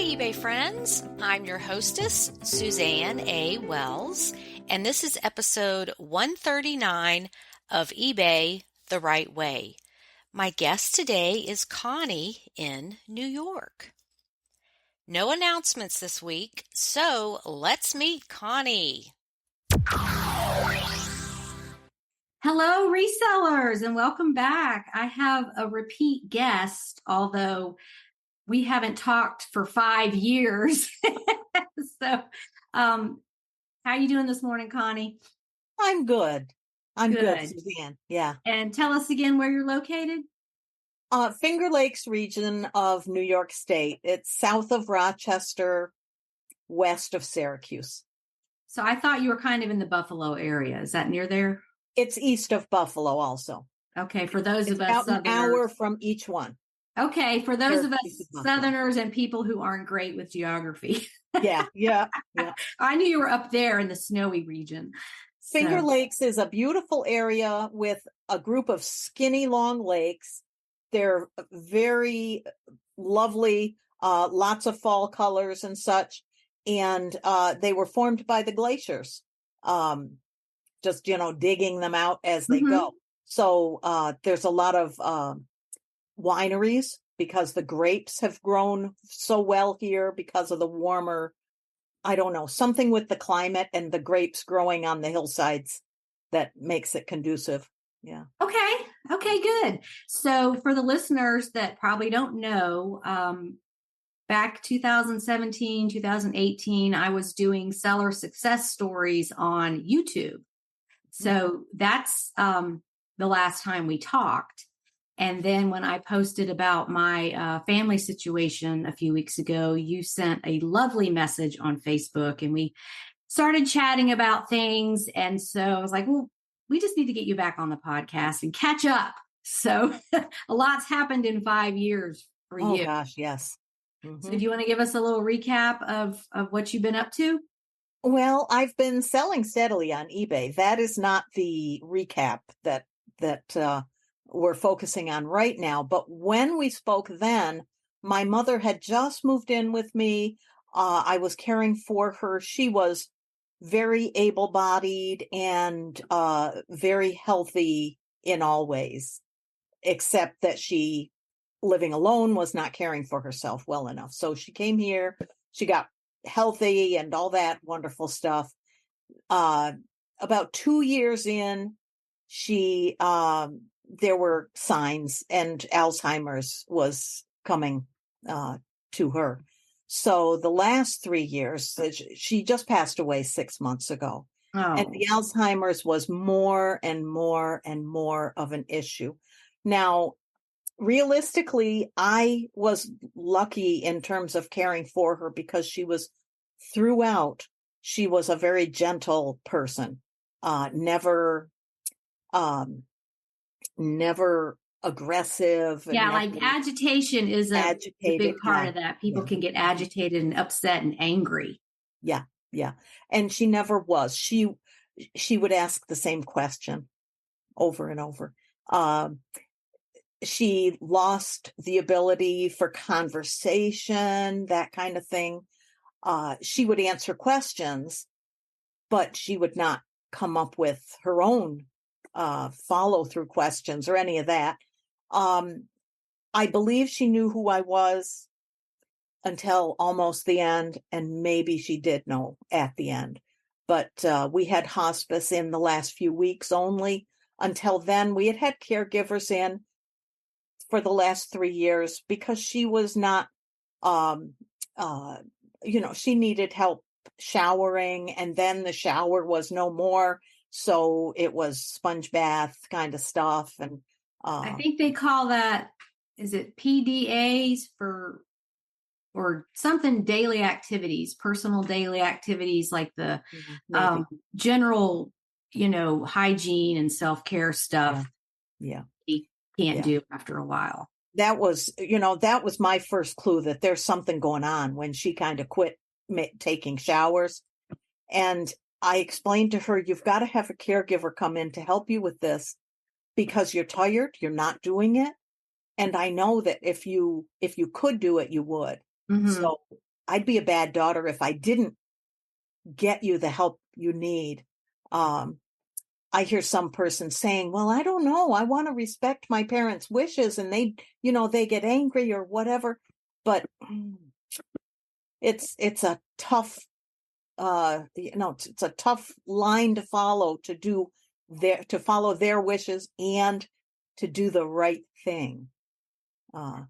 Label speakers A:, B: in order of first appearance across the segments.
A: eBay friends. I'm your hostess, Suzanne A. Wells, and this is episode 139 of eBay the Right Way. My guest today is Connie in New York. No announcements this week, so let's meet Connie.
B: Hello, resellers, and welcome back. I have a repeat guest, although we haven't talked for 5 years. So, how are you doing this morning, Connie?
C: I'm good. I'm good, Suzanne. Yeah.
B: And tell us again where you're located.
C: Finger Lakes region of New York State. It's south of Rochester, west of Syracuse.
B: So I thought you were kind of in the Buffalo area. Is that near there?
C: It's east of Buffalo also.
B: Okay, for those of us
C: about
B: Southerners.
C: An hour from each one.
B: Okay, for those of us Southerners and people who aren't great with geography.
C: Yeah.
B: I knew you were up there in the snowy region.
C: Finger Lakes is a beautiful area with a group of skinny, long lakes. They're very lovely, lots of fall colors and such. And they were formed by the glaciers, just, digging them out as they go. So there's a lot of wineries because the grapes have grown so well here because of the warmer, I don't know, something with the climate and the grapes growing on the hillsides that makes it conducive. Yeah.
B: Okay, good. So for the listeners that probably don't know, back 2017, 2018, I was doing seller success stories on YouTube. So that's the last time we talked. And then when I posted about my family situation a few weeks ago, you sent a lovely message on Facebook and we started chatting about things. And so I was like, well, we just need to get you back on the podcast and catch up. So a lot's happened in 5 years for you.
C: Oh, gosh, yes.
B: So do you want to give us a little recap of what you've been up to?
C: Well, I've been selling steadily on eBay. That is not the recap that we're focusing on right now. But when we spoke then, my mother had just moved in with me. I was caring for her. She was very able-bodied and very healthy in all ways, except that she, living alone, was not caring for herself well enough. So she came here. She got healthy and all that wonderful stuff. About 2 years in, there were signs and Alzheimer's was coming to her. So the last 3 years, she just passed away 6 months ago.
B: Oh.
C: And the Alzheimer's was more and more and more of an issue. Now, realistically, I was lucky in terms of caring for her because she was a very gentle person, never aggressive.
B: Yeah, like agitation is a big part of that. People can get agitated and upset and angry.
C: Yeah. And she never was. She would ask the same question over and over. She lost the ability for conversation, that kind of thing. She would answer questions, but she would not come up with her own follow-through questions or any of that. I believe she knew who I was until almost the end, and maybe she did know at the end. But we had hospice in the last few weeks only. Until then, we had caregivers in for the last 3 years because she was not, she needed help showering, and then the shower was no more. So it was sponge bath kind of stuff. And
B: I think they call that, is it PDAs or something, daily activities, personal daily activities, like the general, hygiene and self-care stuff.
C: Yeah.
B: You can't do after a while.
C: That was my first clue that there's something going on when she kind of quit taking showers. And I explained to her, you've got to have a caregiver come in to help you with this because you're tired, you're not doing it. And I know that if you could do it, you would.
B: Mm-hmm.
C: So I'd be a bad daughter if I didn't get you the help you need. I hear some person saying, well, I don't know. I want to respect my parents' wishes and they get angry or whatever. But it's a tough, it's a tough line to follow, to follow their wishes and to do the right thing.
B: And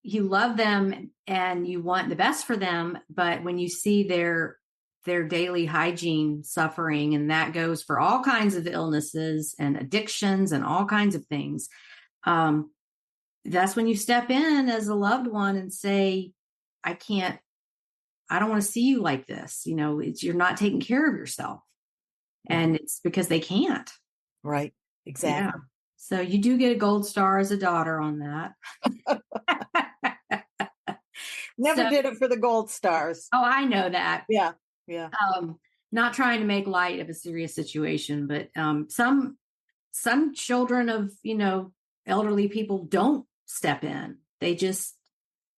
B: you love them and you want the best for them, but when you see their daily hygiene suffering, and that goes for all kinds of illnesses and addictions and all kinds of things, that's when you step in as a loved one and say, I don't want to see you like this. You're not taking care of yourself. And it's because they can't.
C: Right. Exactly.
B: Yeah. So you do get a gold star as a daughter on that.
C: Never did it for the gold stars.
B: Oh, I know that.
C: Yeah. Yeah.
B: Not trying to make light of a serious situation, but some children of, elderly people don't step in. They just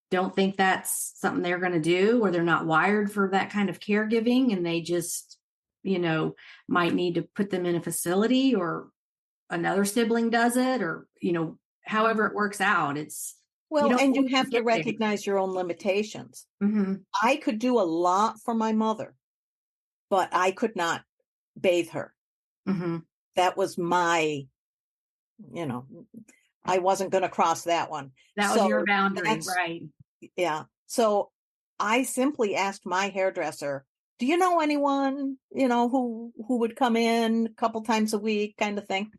B: don't think that's something they're going to do, or they're not wired for that kind of caregiving. And they just, might need to put them in a facility, or another sibling does it, or, however it works out.
C: And you have to recognize your own limitations.
B: Mm-hmm.
C: I could do a lot for my mother, but I could not bathe her.
B: Mm-hmm.
C: That was my, I wasn't going to cross that one.
B: That was your boundary, right?
C: Yeah. So I simply asked my hairdresser, do you know anyone, who would come in a couple times a week kind of thing?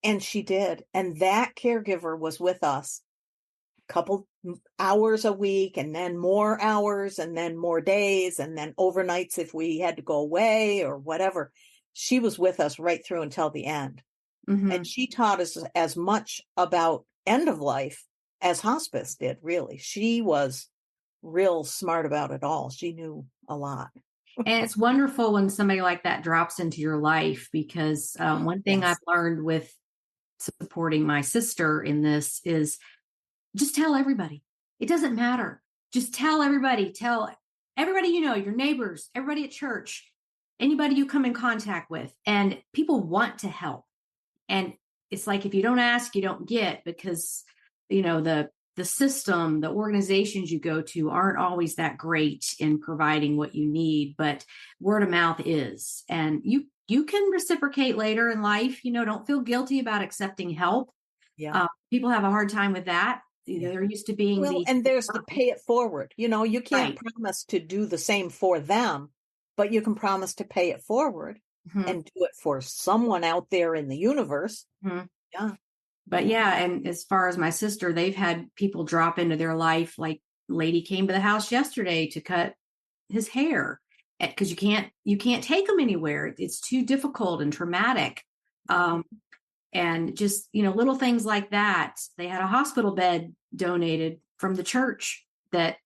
C: And she did. And that caregiver was with us a couple hours a week, and then more hours, and then more days, and then overnights if we had to go away or whatever. She was with us right through until the end.
B: Mm-hmm.
C: And she taught us as much about end of life as hospice did, really. She was real smart about it all. She knew a lot.
B: And it's wonderful when somebody like that drops into your life, because one thing I've learned with supporting my sister in this is just tell everybody. It doesn't matter. Just tell everybody. Tell everybody, your neighbors, everybody at church, anybody you come in contact with. And people want to help. And it's like, if you don't ask, you don't get, because, the system, the organizations you go to aren't always that great in providing what you need, but word of mouth is. And you can reciprocate later in life. Don't feel guilty about accepting help.
C: Yeah.
B: People have a hard time with that. They're used to being
C: and there's the pay it forward. You can't promise to do the same for them, but you can promise to pay it forward and do it for someone out there in the universe.
B: Mm-hmm.
C: Yeah.
B: But and as far as my sister, they've had people drop into their life. Like, lady came to the house yesterday to cut his hair, because you can't take them anywhere. It's too difficult and traumatic. And just, little things like that. They had a hospital bed donated from the church that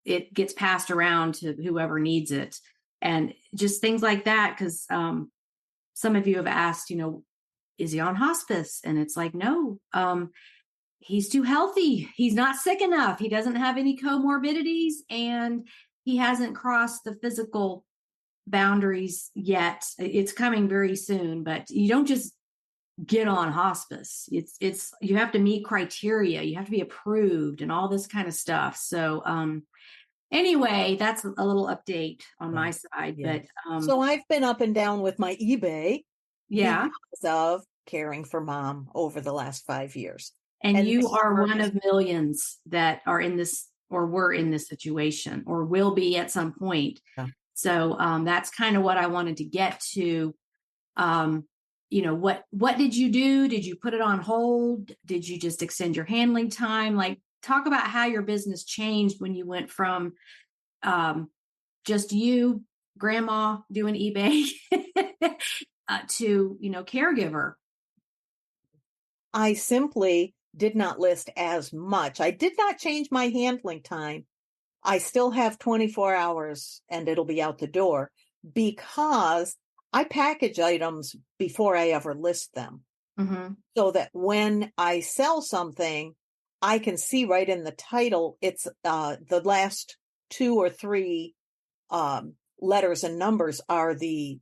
B: it gets passed around to whoever needs it. And just things like that. Because some of you have asked, is he on hospice? And it's like, no, he's too healthy. He's not sick enough. He doesn't have any comorbidities, and he hasn't crossed the physical boundaries yet. It's coming very soon, but you don't just get on hospice. It's you have to meet criteria. You have to be approved and all this kind of stuff. So, anyway, that's a little update on my side. Yeah. But
C: so I've been up and down with my eBay.
B: Yeah.
C: Because of caring for mom over the last 5 years.
B: And you are one of millions that are in this, or were in this situation, or will be at some point.
C: Yeah.
B: So that's kind of what I wanted to get to. What did you do? Did you put it on hold? Did you just extend your handling time? Like, talk about how your business changed when you went from just you, grandma, doing eBay to, caregiver.
C: I simply did not list as much. I did not change my handling time. I still have 24 hours and it'll be out the door, because I package items before I ever list them.
B: Mm-hmm.
C: So that when I sell something, I can see right in the title, it's the last 2 or 3 letters and numbers are the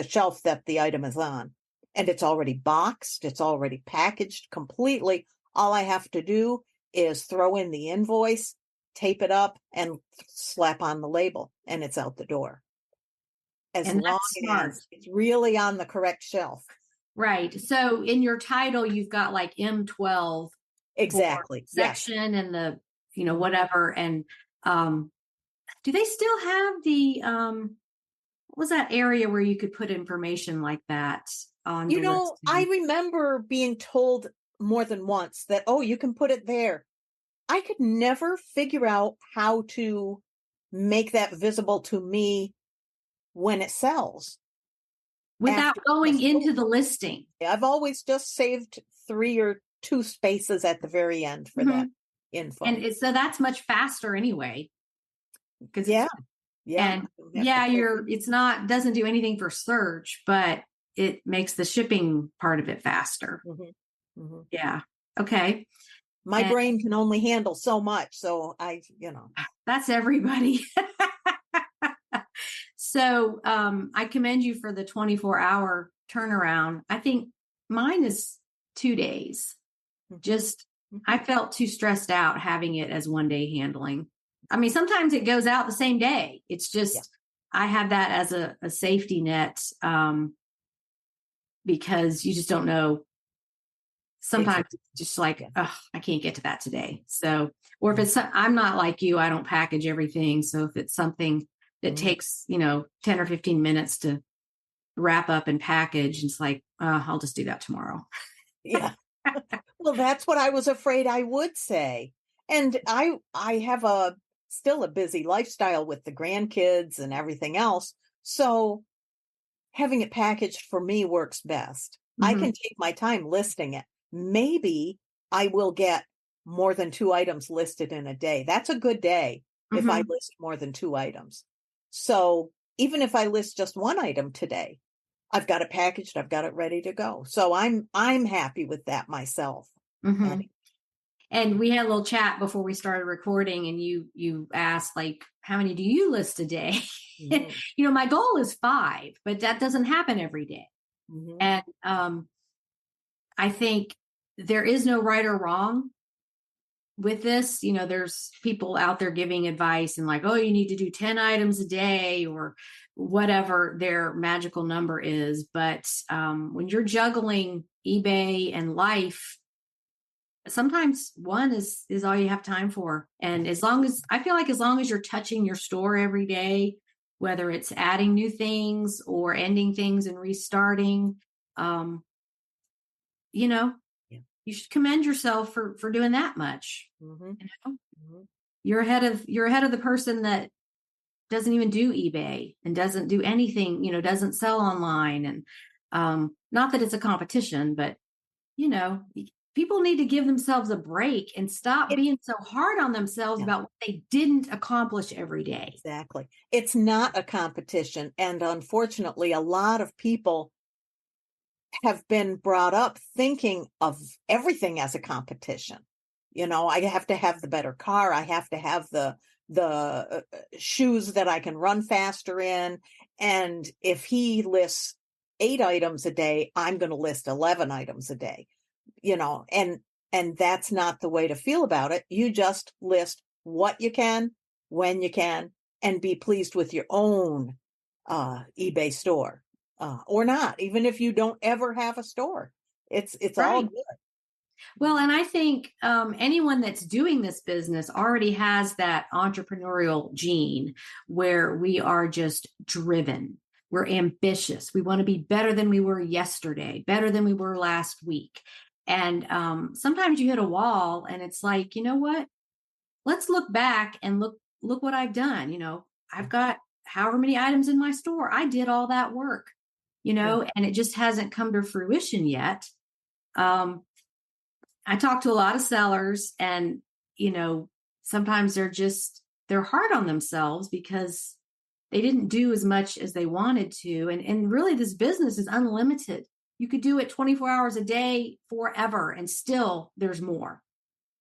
C: shelf that the item is on. And it's already boxed. It's already packaged completely. All I have to do is throw in the invoice, tape it up, and slap on the label, and it's out the door. As long as it's really on the correct shelf.
B: Right. So in your title, you've got like M12
C: exactly
B: section, yes. And the, whatever. And do they still have the what was that area where you could put information like that on?
C: I remember being told more than once that, oh, you can put it there. I could never figure out how to make that visible to me when it sells.
B: Without going into the listing.
C: I've always just saved 3 or 2 spaces at the very end for that info.
B: And so that's much faster anyway.
C: Because
B: doesn't do anything for search, but it makes the shipping part of it faster. Yeah. Okay.
C: My brain can only handle so much. So
B: that's everybody. So I commend you for the 24-hour turnaround. I think mine is 2 days. I felt too stressed out having it as 1 day handling. I mean, sometimes it goes out the same day. It's just, I have that as a safety net because you just don't know. Sometimes it's just like, oh, I can't get to that today. So, or if I'm not like you, I don't package everything. So if it's something that takes, 10 or 15 minutes to wrap up and package, it's like, I'll just do that tomorrow.
C: Yeah. Well, that's what I was afraid I would say. And I have still a busy lifestyle with the grandkids and everything else. So having it packaged for me works best. I can take my time listing it. Maybe I will get more than 2 items listed in a day. That's a good day if I list more than 2 items. So even if I list just 1 item today, I've got it packaged, I've got it ready to go. So I'm happy with that myself.
B: And we had a little chat before we started recording, and you asked, like, how many do you list a day? My goal is 5, but that doesn't happen every day. And I think there is no right or wrong with this. There's people out there giving advice and like, oh, you need to do 10 items a day or whatever their magical number is. But when you're juggling eBay and life, sometimes 1 is all you have time for. And as long as you're touching your store every day, whether it's adding new things or ending things and restarting, you should commend yourself for doing that much. You're ahead of the person that doesn't even do eBay and doesn't do anything, doesn't sell online. And not that it's a competition, but people need to give themselves a break and stop being so hard on themselves about what they didn't accomplish every day.
C: Exactly. It's not a competition. And unfortunately, a lot of people have been brought up thinking of everything as a competition. I have to have the better car. I have to have the shoes that I can run faster in. And if he lists 8 items a day, I'm going to list 11 items a day, and that's not the way to feel about it. You just list what you can, when you can, and be pleased with your own eBay store. Or not, even if you don't ever have a store, it's right. All good.
B: Well, and I think anyone that's doing this business already has that entrepreneurial gene where we are just driven. We're ambitious. We want to be better than we were yesterday, better than we were last week. And sometimes you hit a wall and it's like, you know what? Let's look back and look what I've done. I've got however many items in my store. I did all that work. And it just hasn't come to fruition yet. I talk to a lot of sellers and, sometimes they're hard on themselves because they didn't do as much as they wanted to. And really this business is unlimited. You could do it 24 hours a day forever and still there's more.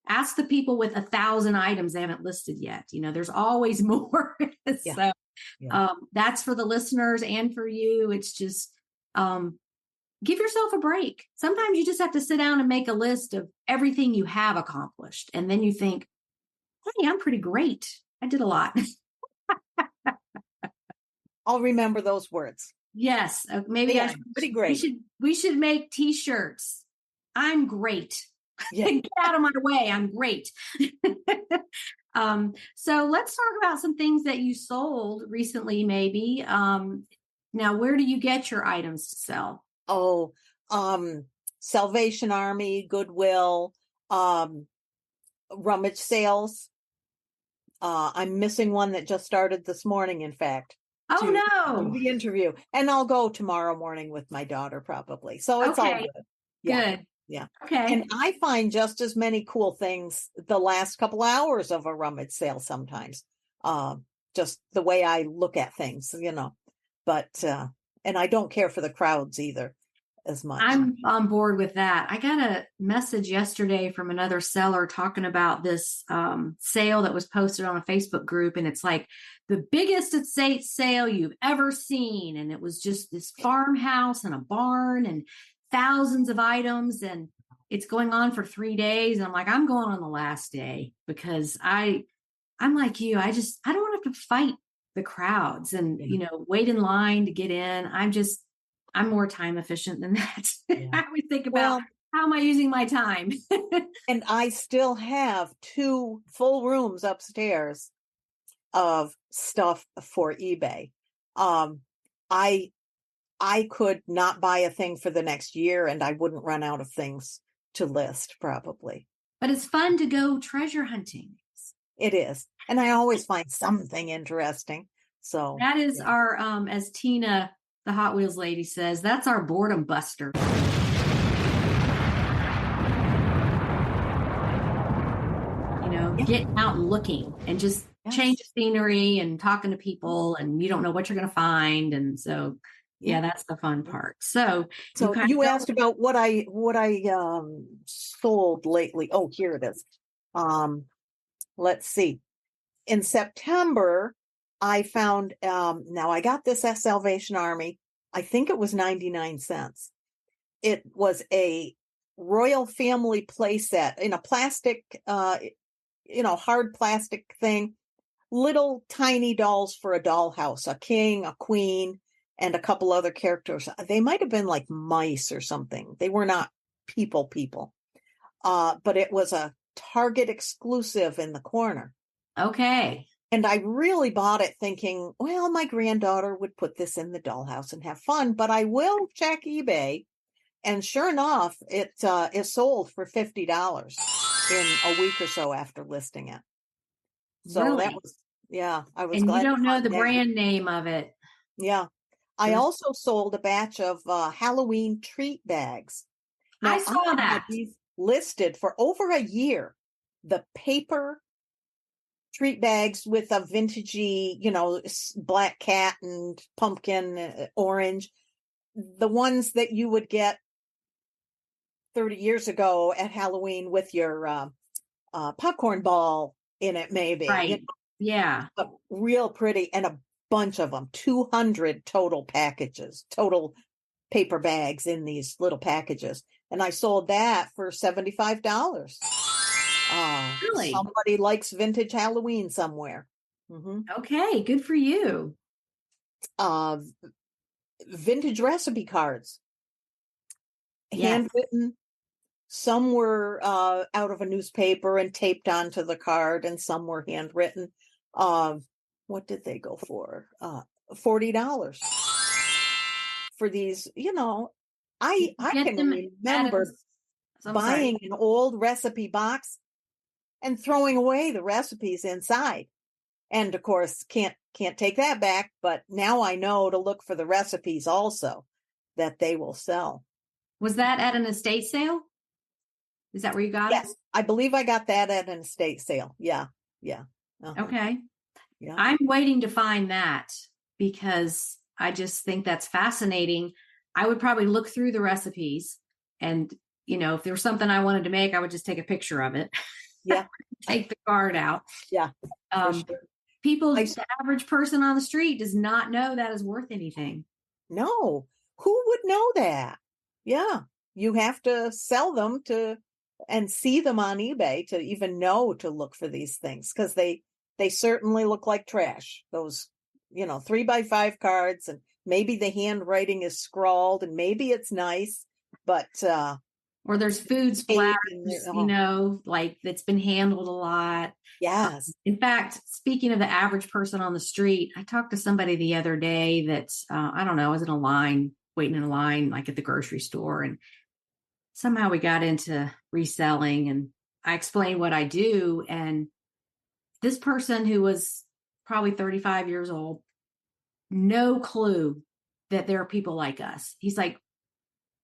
B: ask the people with 1,000 items they haven't listed yet. There's always more.
C: Yeah.
B: So
C: Yeah.
B: that's for the listeners and for you. It's just give yourself a break. Sometimes you just have to sit down and make a list of everything you have accomplished. And then you think, hey, I'm pretty great. I did a lot.
C: I'll remember those words.
B: Yes. Maybe
C: Yeah, pretty great.
B: We should make t-shirts. I'm great.
C: Yeah.
B: Get out of my way. I'm great. So let's talk about some things that you sold recently, maybe. Now, where do you get your items to sell?
C: Oh, Salvation Army, Goodwill, rummage sales. I'm missing one that just started this morning, in fact.
B: Oh,
C: to
B: no.
C: do the interview. And I'll go tomorrow morning with my daughter, probably. So it's all good. Yeah.
B: Good.
C: Yeah.
B: Okay.
C: And I find just as many cool things the last couple hours of a rummage sale sometimes. Just the way I look at things, but, and I don't care for the crowds either as much.
B: I'm on board with that. I got a message yesterday from another seller talking about this sale that was posted on a Facebook group. And it's like the biggest estate sale you've ever seen. And it was just this farmhouse and a barn and thousands of items. And it's going on for 3 days. And I'm like, I'm going on the last day because I'm like you. I don't want to have to fight the crowds and, wait in line to get in. I'm more time efficient than that.
C: Yeah.
B: I always think about how am I using my time?
C: And I still have 2 full rooms upstairs of stuff for eBay. I could not buy a thing for the next year and I wouldn't run out of things to list probably.
B: But it's fun to go treasure hunting.
C: It is. And I always find something interesting. So
B: that is our, as Tina, the Hot Wheels lady says, that's our boredom buster. Getting out and looking and just change the scenery and talking to people and you don't know what you're going to find. And so, that's the fun part. So
C: you asked about what I sold lately. Oh, here it is. Let's see. In September, I found, now I got this at Salvation Army. I think it was 99 cents. It was a royal family playset in a plastic, hard plastic thing, little tiny dolls for a dollhouse, a king, a queen, and a couple other characters. They might have been like mice or something. They were not people. But it was a Target exclusive in the corner.
B: Okay.
C: And I really bought it thinking, well, my granddaughter would put this in the dollhouse and have fun, but I will check eBay. And sure enough, it sold for $50 in a week or so after listing it. So
B: really?
C: That was, I was
B: and
C: glad.
B: You don't know the brand name of it.
C: Yeah. I also sold a batch of Halloween treat bags. Now,
B: I saw that.
C: These listed for over a year. The paper treat bags with a vintagey, black cat and pumpkin orange. The ones that you would get 30 years ago at Halloween with your popcorn ball in it, maybe.
B: Right. Yeah.
C: But real pretty, and a bunch of them, 200 total paper bags in these little packages. And I sold that for $75.
B: Really?
C: Somebody likes vintage Halloween somewhere. Mm-hmm.
B: Okay, good for you.
C: Vintage recipe cards, handwritten. Some were out of a newspaper and taped onto the card, and some were handwritten. What did they go for? $40 for these. I can remember buying an old recipe box and throwing away the recipes inside. And of course, can't take that back. But now I know to look for the recipes also that they will sell.
B: Was that at an estate sale? Is that where you got it?
C: Yes, I believe I got that at an estate sale. Yeah. Uh-huh.
B: Okay.
C: Yeah.
B: I'm waiting to find that because I just think that's fascinating. I would probably look through the recipes and, if there was something I wanted to make, I would just take a picture of it.
C: Yeah.
B: take the card out.
C: Yeah.
B: Um,
C: sure.
B: the average person on the street does not know that is worth anything.
C: No, who would know that? Yeah. You have to sell them and see them on eBay to even know to look for these things, because they certainly look like trash. Those, 3x5 cards, and maybe the handwriting is scrawled and maybe it's nice, but
B: or there's food splatters, like that's been handled a lot.
C: Yes.
B: In fact, speaking of the average person on the street, I talked to somebody the other day that's, I don't know, I was waiting in a line, like at the grocery store. And somehow we got into reselling, and I explained what I do. And this person, who was probably 35 years old, no clue that there are people like us. He's like,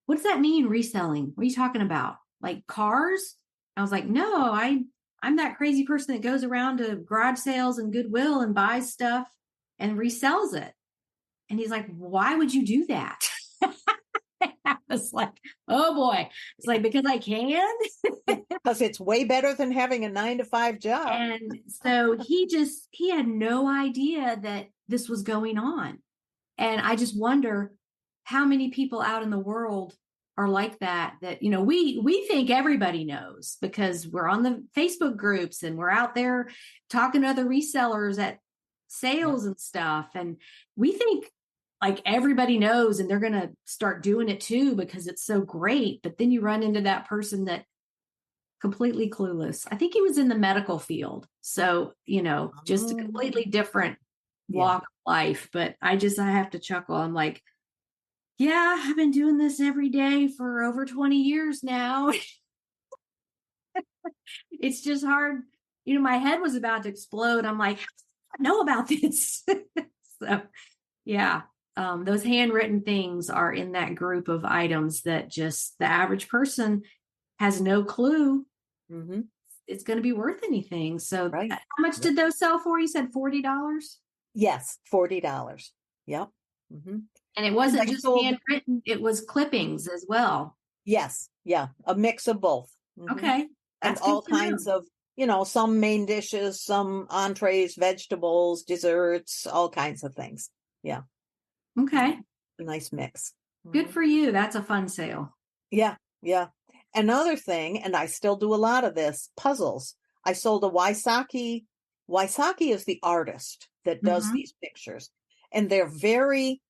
B: what does that mean, reselling? What are you talking about? Like cars? I was like, no, I'm that crazy person that goes around to garage sales and Goodwill and buys stuff and resells it. And he's like, why would you do that? I was like, oh boy. It's like, because I can.
C: Because it's way better than having a 9-to-5 job.
B: And so he had no idea that this was going on. And I just wonder how many people out in the world are like that, we think everybody knows because we're on the Facebook groups and we're out there talking to other resellers at sales and stuff. And we think like everybody knows and they're going to start doing it too because it's so great. But then you run into that person that completely clueless. I think he was in the medical field. So, just a completely different walk of life. But I have to chuckle. I'm like, yeah, I've been doing this every day for over 20 years now. It's just hard. My head was about to explode. I'm like, I know about this. So, yeah, those handwritten things are in that group of items that just the average person has no clue it's going to be worth anything. So
C: right.
B: How much did those sell for? You said $40?
C: Yes, $40. Yep. Mm-hmm.
B: And it wasn't just handwritten, it was clippings as well.
C: Yes. Yeah. A mix of both. Mm-hmm.
B: Okay.
C: And all kinds of, some main dishes, some entrees, vegetables, desserts, all kinds of things. Yeah.
B: Okay.
C: A nice mix.
B: Good for you. That's a fun sale.
C: Yeah. Yeah. Another thing, and I still do a lot of this, puzzles. I sold a Wysocki. Wysocki is the artist that does these pictures. And they're very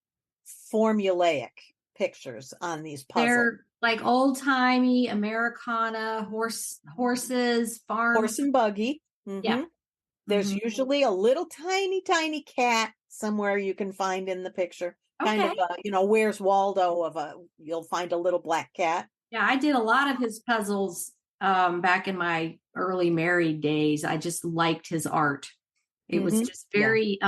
C: formulaic pictures on these puzzles.
B: They're like old-timey Americana, horses, farm.
C: Horse and buggy. Mm-hmm. Yeah. There's usually a little tiny, tiny cat somewhere you can find in the picture.
B: Okay.
C: Kind of Where's Waldo you'll find a little black cat.
B: Yeah, I did a lot of his puzzles back in my early married days. I just liked his art. It was just very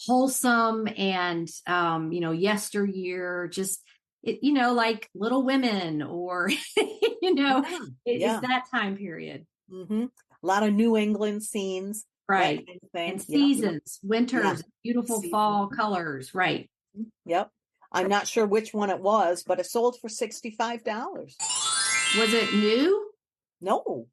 B: wholesome and, yesteryear, just, like Little Women or, it's that time period.
C: Mm-hmm. A lot of New England scenes.
B: Right. Kind of and seasons, winters, beautiful fall colors. Right.
C: Yep. I'm not sure which one it was, but it sold for $65.
B: Was it new?
C: No,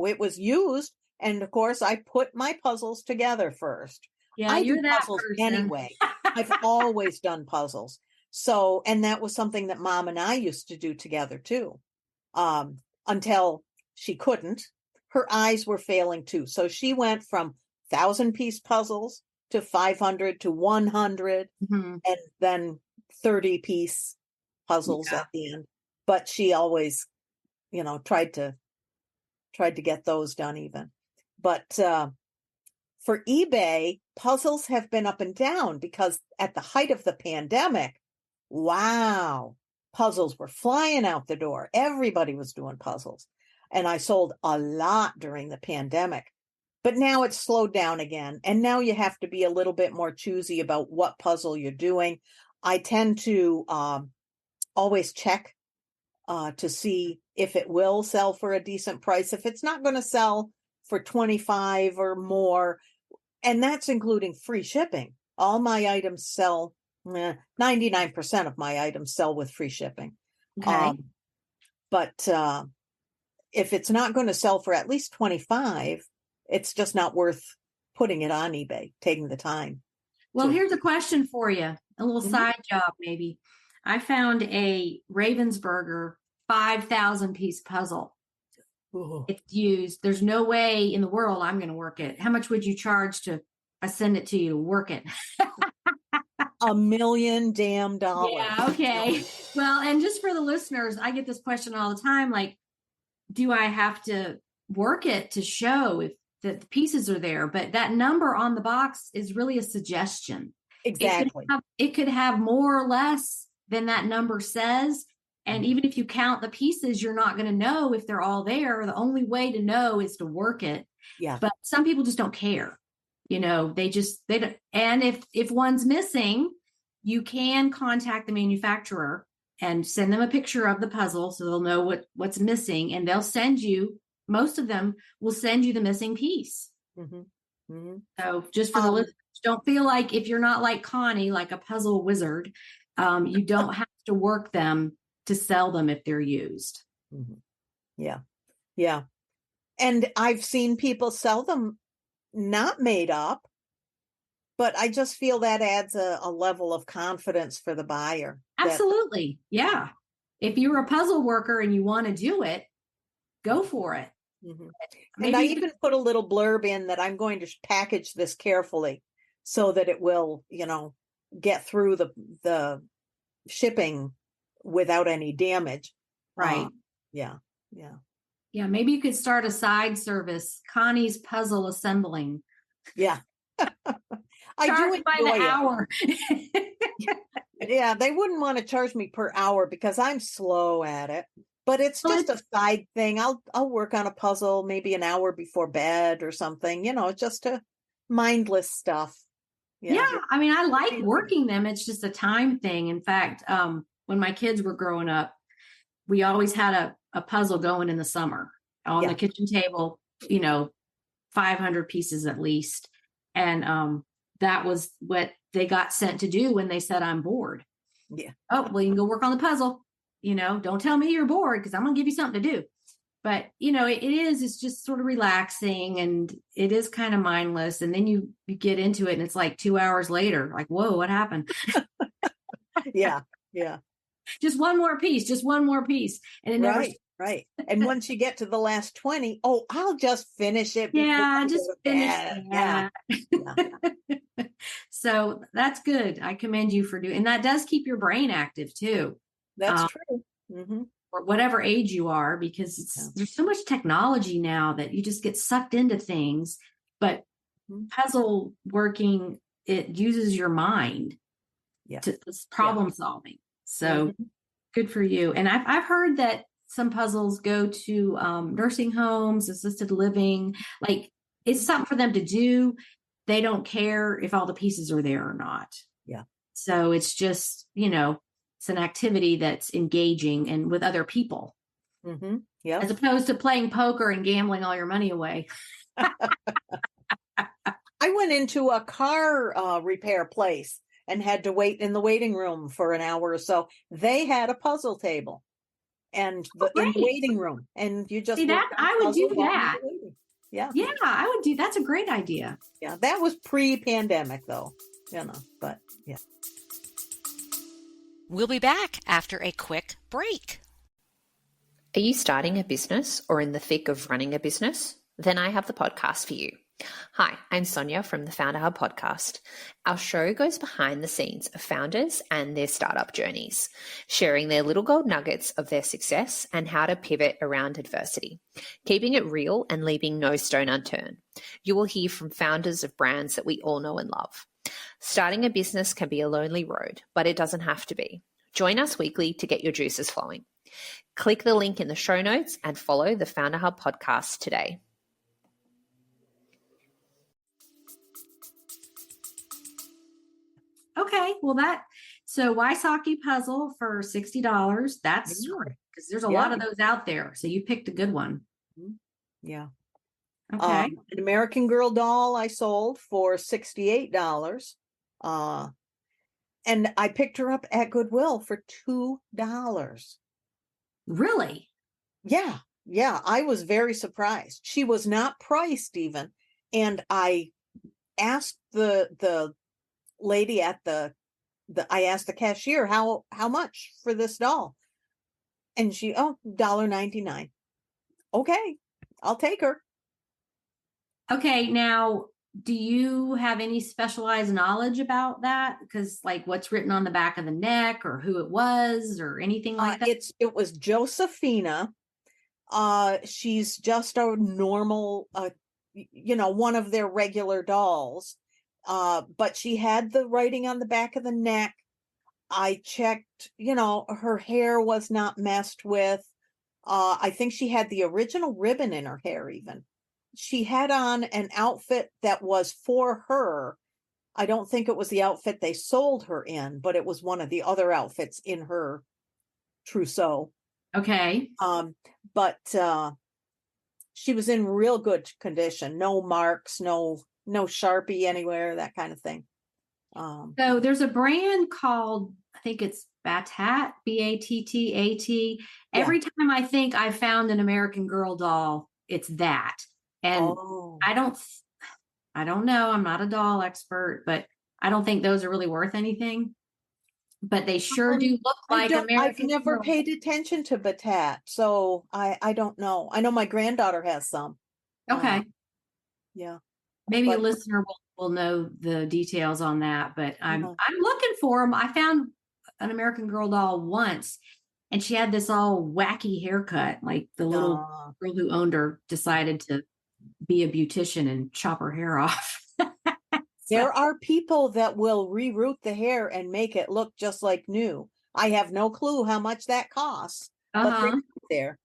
C: it was used. And of course, I put my puzzles together first.
B: Yeah,
C: I
B: you're
C: do
B: that
C: puzzles
B: person.
C: Anyway. I've always done puzzles. So, and that was something that Mom and I used to do together too, until she couldn't. Her eyes were failing too. So she went from 1,000-piece puzzles to 500 to 100 and then 30-piece puzzles at the end. But she always, tried to get those done even. But for eBay, puzzles have been up and down because at the height of the pandemic, wow, puzzles were flying out the door. Everybody was doing puzzles. And I sold a lot during the pandemic. But now it's slowed down again. And now you have to be a little bit more choosy about what puzzle you're doing. I tend to always check to see if it will sell for a decent price. If it's not going to sell for $25 or more, and that's including free shipping. All my items sell, 99% of my items sell with free shipping.
B: Okay.
C: But if it's not going to sell for at least 25, it's just not worth putting it on eBay, taking the time.
B: Well, here's a question for you. A little
C: Mhm.
B: side job, maybe. I found a Ravensburger 5,000 piece puzzle.
C: Ooh.
B: It's used. There's no way in the world I'm going to work it. How much would you charge to I send it to you to work it?
C: $1 million damn dollars.
B: Yeah, okay. Well, and just for the listeners, I get this question all the time. Like, do I have to work it to show if the pieces are there? But that number on the box is really a suggestion.
C: Exactly.
B: It could have more or less than that number says. And even if you count the pieces, you're not going to know if they're all there. The only way to know is to work it.
C: Yeah.
B: But some people just don't care. They don't. And if one's missing, you can contact the manufacturer and send them a picture of the puzzle so they'll know what's missing, and they'll send you, most of them will send you the missing piece.
C: Mm-hmm. Mm-hmm.
B: So just for the listeners, don't feel like if you're not like Connie, like a puzzle wizard, you don't have to work them to sell them if they're used.
C: Mm-hmm. Yeah. Yeah. And I've seen people sell them not made up, but I just feel that adds a level of confidence for the buyer.
B: Absolutely. Yeah. If you're a puzzle worker and you want to do it, go for it.
C: Mm-hmm. And I even put a little blurb in that I'm going to package this carefully so that it will, get through the shipping without any damage.
B: Right.
C: Yeah. Yeah.
B: Yeah. Maybe you could start a side service, Connie's Puzzle Assembling.
C: Yeah. I
B: Charge
C: do
B: by the
C: enjoy it.
B: hour.
C: Yeah, they wouldn't want to charge me per hour because I'm slow at it. But it's just a side thing. I'll work on a puzzle maybe an hour before bed or something, just a mindless stuff.
B: Yeah. I mean, I like working them. It's just a time thing. In fact, when my kids were growing up, we always had a puzzle going in the summer on the kitchen table, 500 pieces at least. And that was what they got sent to do when they said, I'm bored.
C: Yeah.
B: Oh, well, you can go work on the puzzle. Don't tell me you're bored because I'm going to give you something to do. But, it's just sort of relaxing, and it is kind of mindless. And then you get into it and it's like 2 hours later, like, whoa, what happened?
C: Yeah. Yeah.
B: Just one more piece. And it never.
C: Right. And once you get to the last 20, I'll just finish it.
B: Yeah, just finish it.
C: Yeah.
B: So that's good. I commend you for doing, and that does keep your brain active too.
C: That's true. Mm-hmm.
B: Or whatever age you are, because there's so much technology now that you just get sucked into things. But puzzle working, it uses your mind to problem solving. So good for you. And I've heard that some puzzles go to nursing homes, assisted living. Like, it's something for them to do. They don't care if all the pieces are there or not.
C: Yeah.
B: So it's just, it's an activity that's engaging and with other people.
C: Mm-hmm. Yeah.
B: As opposed to playing poker and gambling all your money away.
C: I went into a car repair place and had to wait in the waiting room for an hour or so. They had a puzzle table and in the waiting room, and you just
B: see that. I would do that.
C: Yeah.
B: Yeah, I would do. That's a great idea.
C: Yeah. That was pre-pandemic though, but yeah.
A: We'll be back after a quick break.
D: Are you starting a business or in the thick of running a business? Then I have the podcast for you. Hi, I'm Sonia from the Founder Hub podcast. Our show goes behind the scenes of founders and their startup journeys, sharing their little gold nuggets of their success and how to pivot around adversity, keeping it real and leaving no stone unturned. You will hear from founders of brands that we all know and love. Starting a business can be a lonely road, but it doesn't have to be. Join us weekly to get your juices flowing. Click the link in the show notes and follow the Founder Hub podcast today.
B: Okay, well so Wysocki puzzle for $60. That's great because there's a lot of those out there. So you picked a good one.
C: Yeah.
B: Okay.
C: An American Girl doll I sold for $68. And I picked her up at Goodwill for $2.
B: Really?
C: Yeah. Yeah, I was very surprised. She was not priced even. And I asked the lady at I asked the cashier how much for this doll. And she, $1.99. Okay, I'll take her.
B: Okay, now, do you have any specialized knowledge about that? Because like what's written on the back of the neck or who it was or anything like that?
C: It was Josephina. She's just a normal, one of their regular dolls. But she had the writing on the back of the neck. I checked, her hair was not messed with. I think she had the original ribbon in her hair even. She had on an outfit that was for her. I don't think it was the outfit they sold her in, but it was one of the other outfits in her trousseau.
B: Okay.
C: But she was in real good condition. No marks, no Sharpie anywhere, that kind of thing.
B: So there's a brand called, I think it's Battat, Battat. Every time I think I found an American Girl doll, it's that. And I don't know. I'm not a doll expert, but I don't think those are really worth anything. But they sure do look like American
C: I've never
B: Girl.
C: paid attention to Battat, so I don't know. I know my granddaughter has some.
B: Okay.
C: Yeah.
B: Maybe a listener will know the details on that, but I'm looking for them. I found an American Girl doll once, and she had this all wacky haircut, like the little girl who owned her decided to be a beautician and chop her hair off.
C: There are people that will reroute the hair and make it look just like new. I have no clue how much that costs, but they're there.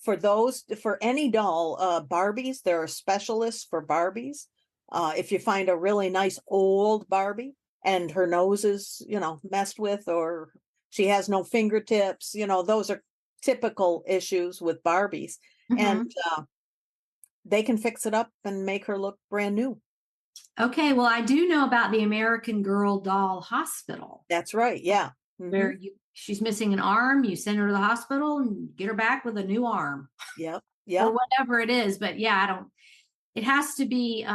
C: For any doll, Barbies, there are specialists for Barbies. If you find a really nice old Barbie and her nose is, messed with, or she has no fingertips, those are typical issues with Barbies. And they can fix it up and make her look brand new.
B: Okay, well, I do know about the American Girl Doll Hospital.
C: That's right, yeah.
B: Where she's missing an arm, you send her to the hospital and get her back with a new arm.
C: Yep.
B: Or whatever it is. But yeah, it has to be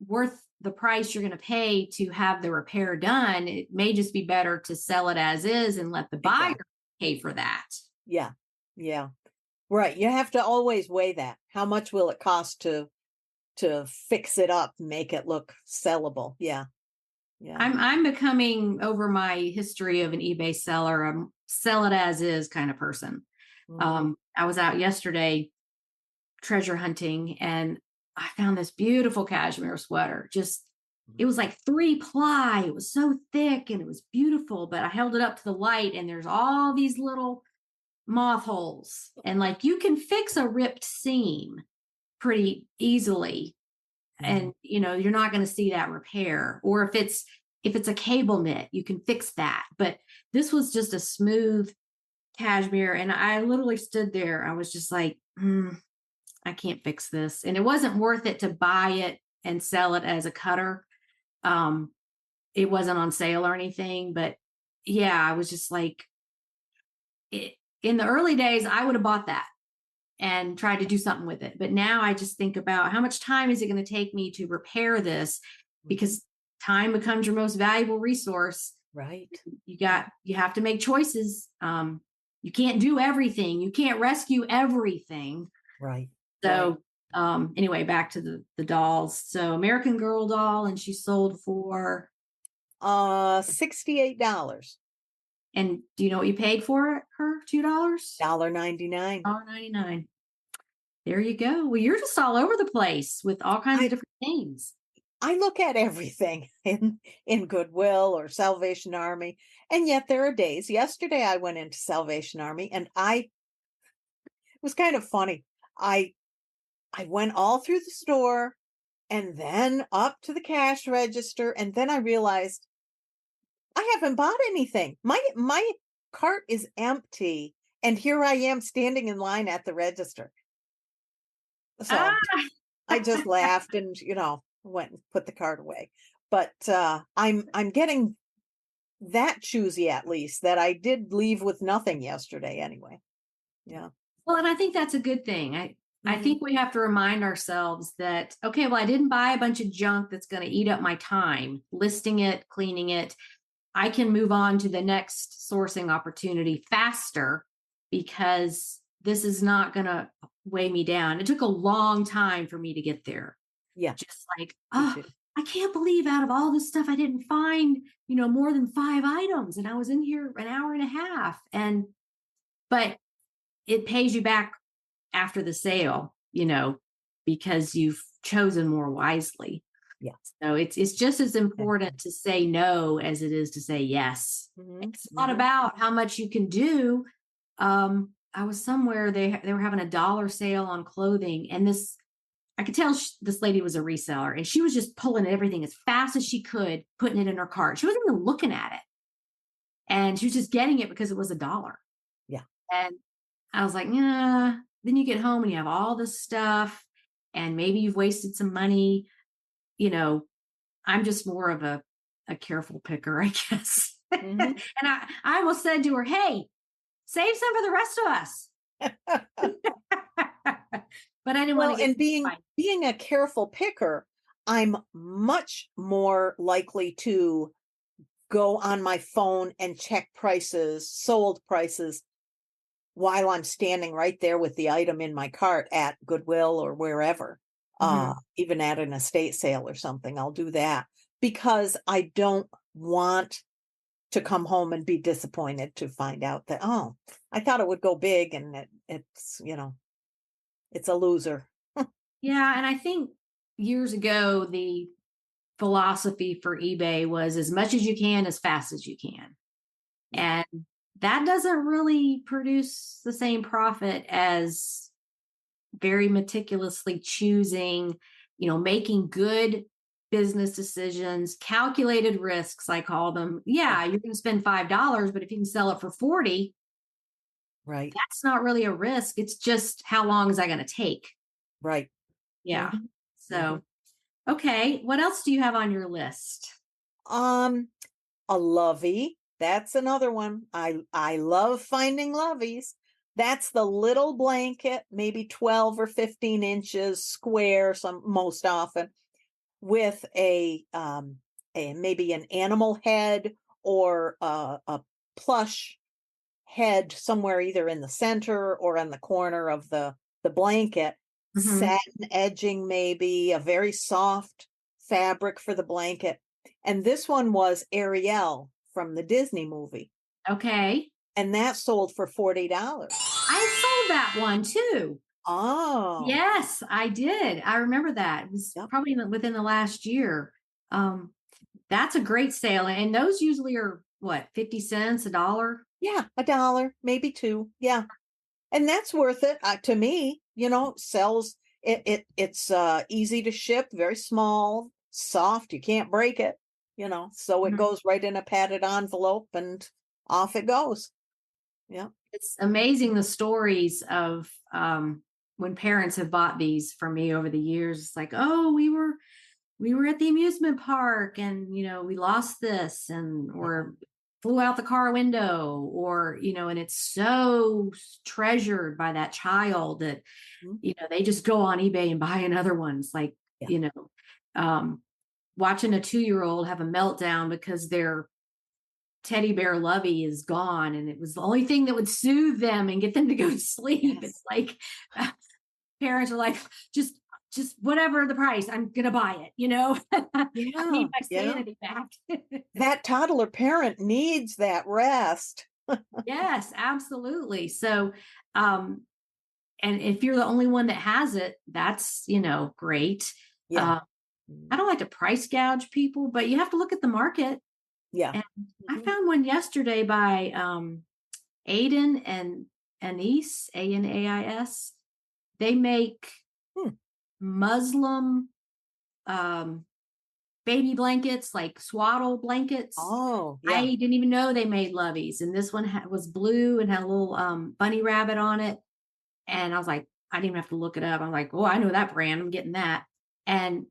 B: worth the price you're going to pay to have the repair done. It may just be better to sell it as is and let the buyer pay for that.
C: Yeah. Yeah. Right. You have to always weigh that. How much will it cost to fix it up, make it look sellable? Yeah. Yeah.
B: I'm becoming, over my history of an eBay seller, I'm sell it as is kind of person. I was out yesterday treasure hunting and I found this beautiful cashmere sweater. It was like 3-ply. It was so thick and it was beautiful, but I held it up to the light and there's all these little moth holes, and like you can fix a ripped seam pretty easily. And you're not going to see that repair. Or if it's a cable knit, you can fix that. But this was just a smooth cashmere. And I literally stood there. I was just like, I can't fix this. And it wasn't worth it to buy it and sell it as a cutter. It wasn't on sale or anything. But yeah, I was just like, in the early days, I would have bought that and tried to do something with it. But now I just think about how much time is it going to take me to repair this, because time becomes your most valuable resource.
C: Right.
B: You have to make choices. You can't do everything. You can't rescue everything.
C: Right.
B: So anyway, back to the dolls. So American Girl doll, and she sold for
C: $68.
B: And do you know what you paid for her? $2?
C: $1.99.
B: $1.99. There you go. Well, you're just all over the place with all kinds of different things.
C: I look at everything in Goodwill or Salvation Army, and yet there are days. Yesterday I went into Salvation Army and it was kind of funny. I went all through the store and then up to the cash register, and then I realized I haven't bought anything. My cart is empty, and here I am standing in line at the register. So I just laughed and went and put the cart away. But I'm getting that choosy, at least, that I did leave with nothing yesterday anyway. Yeah.
B: Well, and I think that's a good thing. I
C: Mhm.
B: think we have to remind ourselves that, okay, well, I didn't buy a bunch of junk that's going to eat up my time, listing it, cleaning it. I can move on to the next sourcing opportunity faster because this is not going to weigh me down. It took a long time for me to get there.
C: Yeah,
B: Just like,
C: me
B: oh,
C: too.
B: I can't believe out of all this stuff, I didn't find, more than 5 items. And I was in here an hour and a half. But it pays you back after the sale, because you've chosen more wisely.
C: Yeah.
B: So it's just as important to say no as it is to say yes.
C: Mhm,
B: It's not about how much you can do. I was somewhere, they were having a dollar sale on clothing, and I could tell this lady was a reseller, and she was just pulling everything as fast as she could, putting it in her cart. She wasn't even looking at it, and she was just getting it because it was $1.
C: Yeah.
B: And I was like, yeah. Then you get home and you have all this stuff, and maybe you've wasted some money. I'm just more of a careful picker, I guess.
C: Mhm.
B: And I almost said to her, hey, save some for the rest of us. But I didn't want
C: Well,
B: to get
C: and being a careful picker, I'm much more likely to go on my phone and check prices, sold prices, while I'm standing right there with the item in my cart at Goodwill or wherever,
B: Mhm.
C: even at an estate sale or something. I'll do that because I don't want to come home and be disappointed to find out that, oh, I thought it would go big and it's a loser.
B: Yeah. And I think years ago, the philosophy for eBay was as much as you can, as fast as you can.
C: Yeah.
B: And that doesn't really produce the same profit as very meticulously choosing, making good business decisions, calculated risks, I call them. Yeah, you're going to spend $5, but if you can sell it for 40,
C: Right.
B: that's not really a risk. It's just how long is that going to take?
C: Right.
B: Yeah.
C: Mhm, mhm.
B: So, okay. What else do you have on your list?
C: Um, a Lovey. That's another one. I love finding Loveys. That's the little blanket, maybe 12 or 15 inches square, some most often, with a maybe an animal head or a plush head somewhere either in the center or on the corner of the blanket,
B: Mhm.
C: satin edging, maybe a very soft fabric for the blanket. And this one was Ariel from the Disney movie,
B: Okay.
C: and that sold for $40.
B: I sold that one too.
C: Oh,
B: Yes, I did. I remember that. It was
C: yep.
B: probably within the last year. Um, that's a great sale. And those usually are what, 50 cents, $1?
C: Yeah, a dollar, maybe two. Yeah. And that's worth it to me. Sells it's easy to ship, very small, soft. You can't break it. So it
B: Mhm.
C: goes right in a padded envelope, and off it goes. Yeah,
B: It's amazing the stories of when parents have bought these for me over the years. It's like, oh, we were at the amusement park, and we lost this, and
C: yeah,
B: or flew out the car window, or and it's so treasured by that child that
C: mhm,
B: they just go on eBay and buy another one. It's like,
C: yeah,
B: um watching a 2-year-old have a meltdown because their teddy bear Lovey is gone, and it was the only thing that would soothe them and get them to go to sleep.
C: yes,
B: It's like parents are like, just whatever the price, I'm gonna buy it. I
C: yeah,
B: need my
C: yeah.
B: sanity back.
C: That toddler parent needs that rest.
B: Yes, absolutely. So, um, and if you're the only one that has it, that's great.
C: Yeah,
B: Uh, I don't like to price gouge people, but you have to look at the market.
C: yeah.
B: And I
C: Mhm.
B: found one yesterday by Aiden and Anais, Anais. They make
C: Hmm.
B: Muslim um, baby blankets, like swaddle blankets.
C: Oh,
B: I
C: yeah.
B: didn't even know they made Loveys, and this one was blue and had a little bunny rabbit on it. And I was like, I didn't even have to look it up. I'm like, oh, I know that brand. I'm getting that. And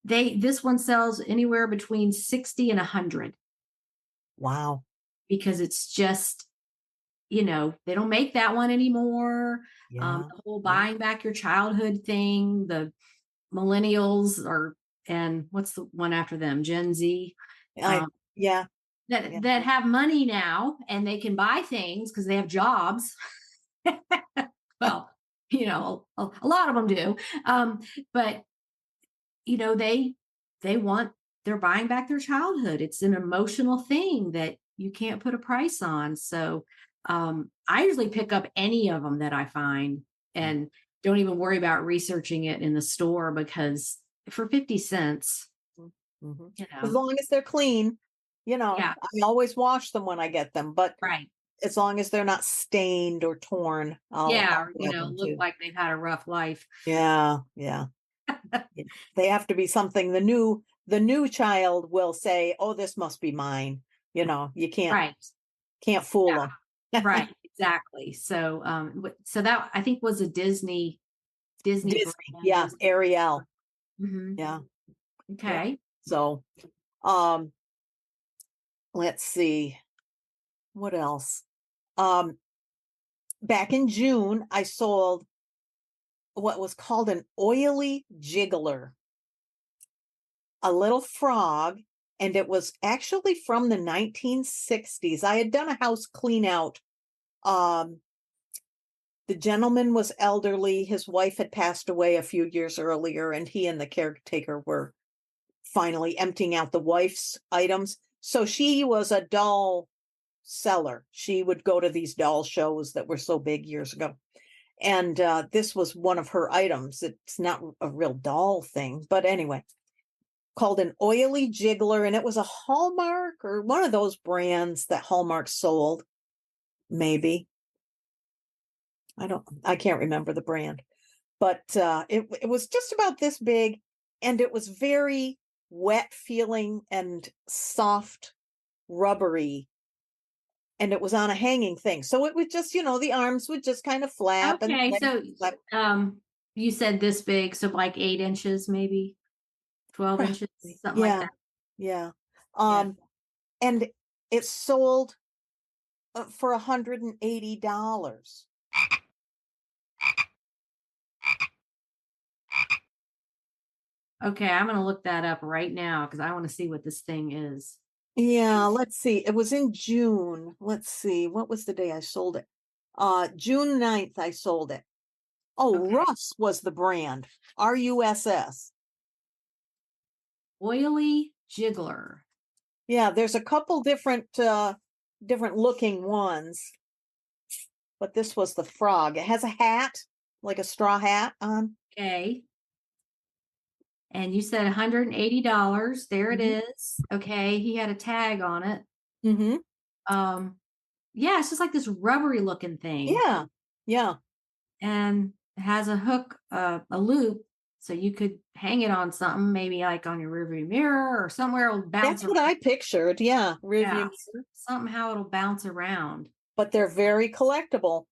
B: this one sells anywhere between 60 and 100
C: Wow.
B: because it's just they don't make that one anymore.
C: Yeah.
B: The whole buying back your childhood thing, the millennials and what's the one after them? Gen Z.
C: I,
B: Um,
C: yeah.
B: that have money now and they can buy things because they have jobs. Well, a lot of them do. But they want, they're buying back their childhood. It's an emotional thing that you can't put a price on. So I usually pick up any of them that I find and don't even worry about researching it in the store, because for 50 cents,
C: Mhm.
B: you
C: As
B: know,
C: long as they're clean,
B: yeah,
C: I always wash them when I get them, but
B: right.
C: as long as they're not stained or torn,
B: Yeah,
C: I'll
B: or,
C: grab them
B: look
C: too.
B: like they've had a rough life.
C: Yeah, yeah. Yeah. They have to be something the new child will say, "Oh, this must be mine." You can't
B: Right.
C: fool
B: Yeah.
C: them.
B: Right. Exactly. So, so that I think was a Disney
C: Disney,
B: brand.
C: yeah, Ariel,
B: Mhm.
C: yeah, yeah.
B: Okay.
C: So, um, let's see what else. Um, Back in June, I sold what was called an oily jiggler, a little frog, and it was actually from the 1960s. I had done a house clean out. Um, the gentleman was elderly. His wife had passed away a few years earlier, and he and the caretaker were finally emptying out the wife's items. So she was a doll seller. She would go to these doll shows that were so big years ago. And this was one of her items. It's not a real doll thing, but anyway, called an oily jiggler. And it was a Hallmark or one of those brands that Hallmark sold, maybe. I can't remember the brand, but it was just about this big, and it was very wet feeling and soft, rubbery, and it was on a hanging thing. So it would just, the arms would just kind of flap and
B: Okay.
C: legs
B: So,
C: would flap.
B: you said this big, so like 8 inches, maybe 12 inches,
C: Probably.
B: something like
C: Yeah,
B: that.
C: yeah.
B: Yeah.
C: And it sold for $180.
B: Okay. I'm going to look that up right now because I want to see what this thing is.
C: Yeah, let's see. It was in June. Let's see. What was the day I sold it? June 9th, I sold it. Oh,
B: Okay.
C: Russ was the brand. RUSS.
B: Oily jiggler.
C: Yeah, there's a couple different looking ones, but this was the frog. It has a hat, like a straw hat on.
B: Okay. And you said $180. There it
C: Mhm.
B: is. Okay. He had a tag on it.
C: Mm-hmm.
B: Um, yeah, it's just like this rubbery looking thing.
C: Yeah. Yeah.
B: And it has a hook, a loop, so you could hang it on something, maybe like on your rearview mirror or somewhere it'll bounce
C: That's what
B: around.
C: I pictured. Yeah.
B: Yeah,
C: Review.
B: somehow it'll bounce around.
C: But they're very collectible.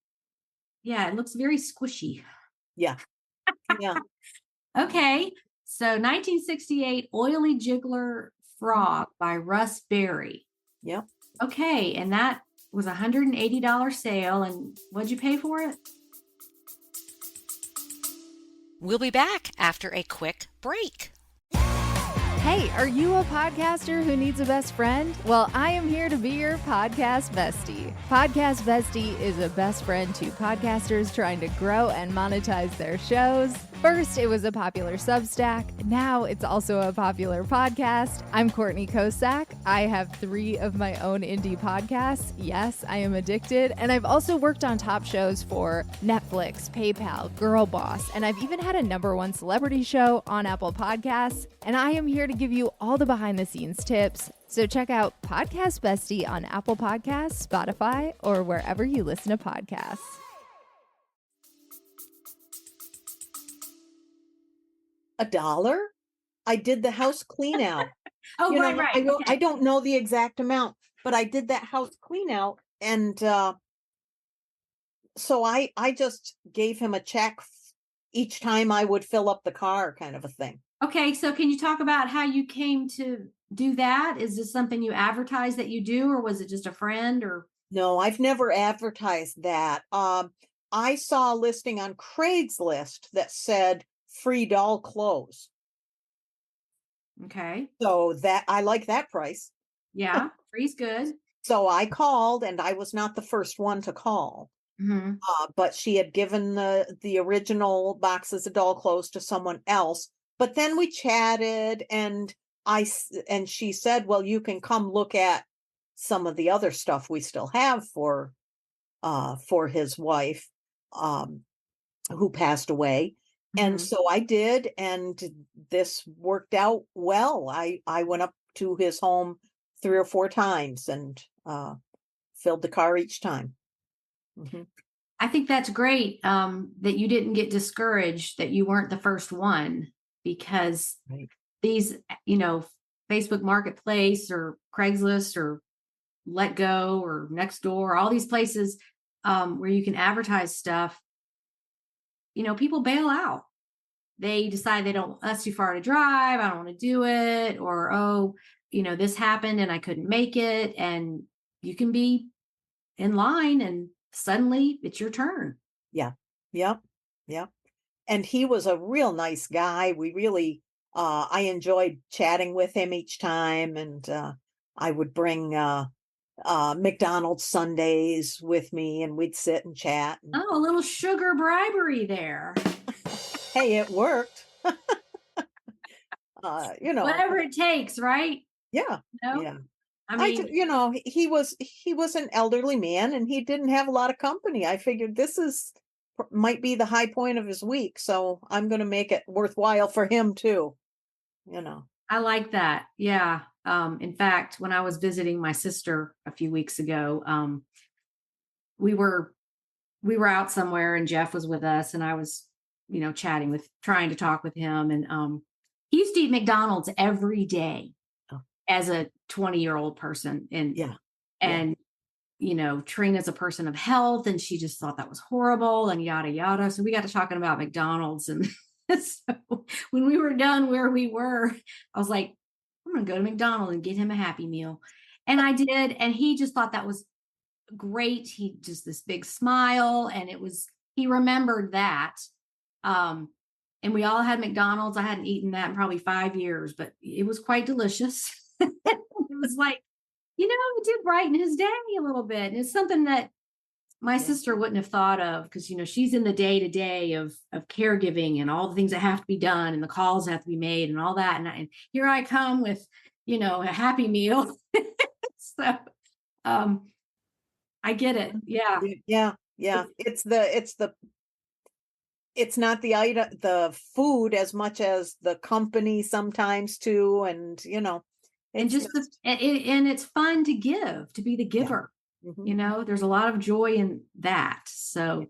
B: Yeah, it looks very squishy.
C: Yeah. Yeah.
B: Okay, so 1968 Oily Jiggler Frog by Russ Berry.
C: Yeah.
B: Okay, and that was $180 sale. And what'd you pay for it?
A: We'll be back after a quick break.
E: Hey, are you a podcaster who needs a best friend? Well, I am here to be your podcast bestie. Podcast Bestie is a best friend to podcasters trying to grow and monetize their shows. First, it was a popular Substack. Now it's also a popular podcast. I'm Courtney Kosak. I have 3 of my own indie podcasts. Yes, I am addicted. And I've also worked on top shows for Netflix, PayPal, Girl Boss, and I've even had a #1 celebrity show on Apple Podcasts. And I am here to give you all the behind the scenes tips. So check out Podcast Bestie on Apple Podcasts, Spotify, or wherever you listen to podcasts.
C: $1? I did the house clean out.
B: Oh, right.
C: I don't know the exact amount, but I did that house clean out. And so I just gave him a check each time I would fill up the car, kind of a thing.
B: Okay, so can you talk about how you came to do that? Is this something you advertised that you do, or was it just a friend? Or
C: No, I've never advertised that. I saw a listing on Craigslist that said free doll clothes.
B: Okay.
C: So that I like that price.
B: Yeah. Free's good.
C: So I called, and I was not the first one to call.
B: Hmm.
C: But she had given the original boxes of doll clothes to someone else. But then we chatted, and she said, "Well, you can come look at some of the other stuff we still have for his wife, um, who passed away." And
B: Hmm.
C: so I did, and this worked out well. I went up to his home 3 or 4 times and filled the car each time. Hmm.
B: I think that's great, that you didn't get discouraged that you weren't the first one, because
C: Right.
B: these, Facebook Marketplace or Craigslist or Let Go or Nextdoor, all these places, where you can advertise stuff, people bail out. They decide that's too far to drive. I don't want to do it. Or, oh, this happened and I couldn't make it. And you can be in line and suddenly it's your turn.
C: Yeah. Yep. Yep. And he was a real nice guy. We really, I enjoyed chatting with him each time. And I would bring McDonald's Sundays with me, and we'd sit and chat. And,
B: Oh, a little sugar bribery there.
C: hey, it worked.
B: Whatever it takes, right?
C: Yeah.
B: No,
C: Yeah.
B: I mean,
C: He was an elderly man, and he didn't have a lot of company. I figured might be the high point of his week, so I'm going to make it worthwhile for him too.
B: I like that. Yeah. In fact, when I was visiting my sister a few weeks ago, we were out somewhere and Jeff was with us, and I was, trying to talk with him. And he used to eat McDonald's every day
C: Oh.
B: as a 20-year-old person. And
C: Yeah.
B: and Trina's a person of health, and she just thought that was horrible and yada yada. So we got to talking about McDonald's, and so when we were done where we were, I was like, I'm gonna go to McDonald's and get him a Happy Meal. And I did, and he just thought that was great. He just this big smile, and he remembered that. And we all had McDonald's. I hadn't eaten that in probably 5 years, but it was quite delicious. It was like, it did brighten his day a little bit. And it's something that my sister wouldn't have thought of, because, she's in the day-to-day of caregiving and all the things that have to be done and the calls have to be made and all that. And here I come with, a Happy Meal. So, I get it. Yeah.
C: Yeah. Yeah. It's not the food as much as the company sometimes too. And,
B: And and it's fun to give, to be the giver.
C: Mhm.
B: There's a lot of joy in that. So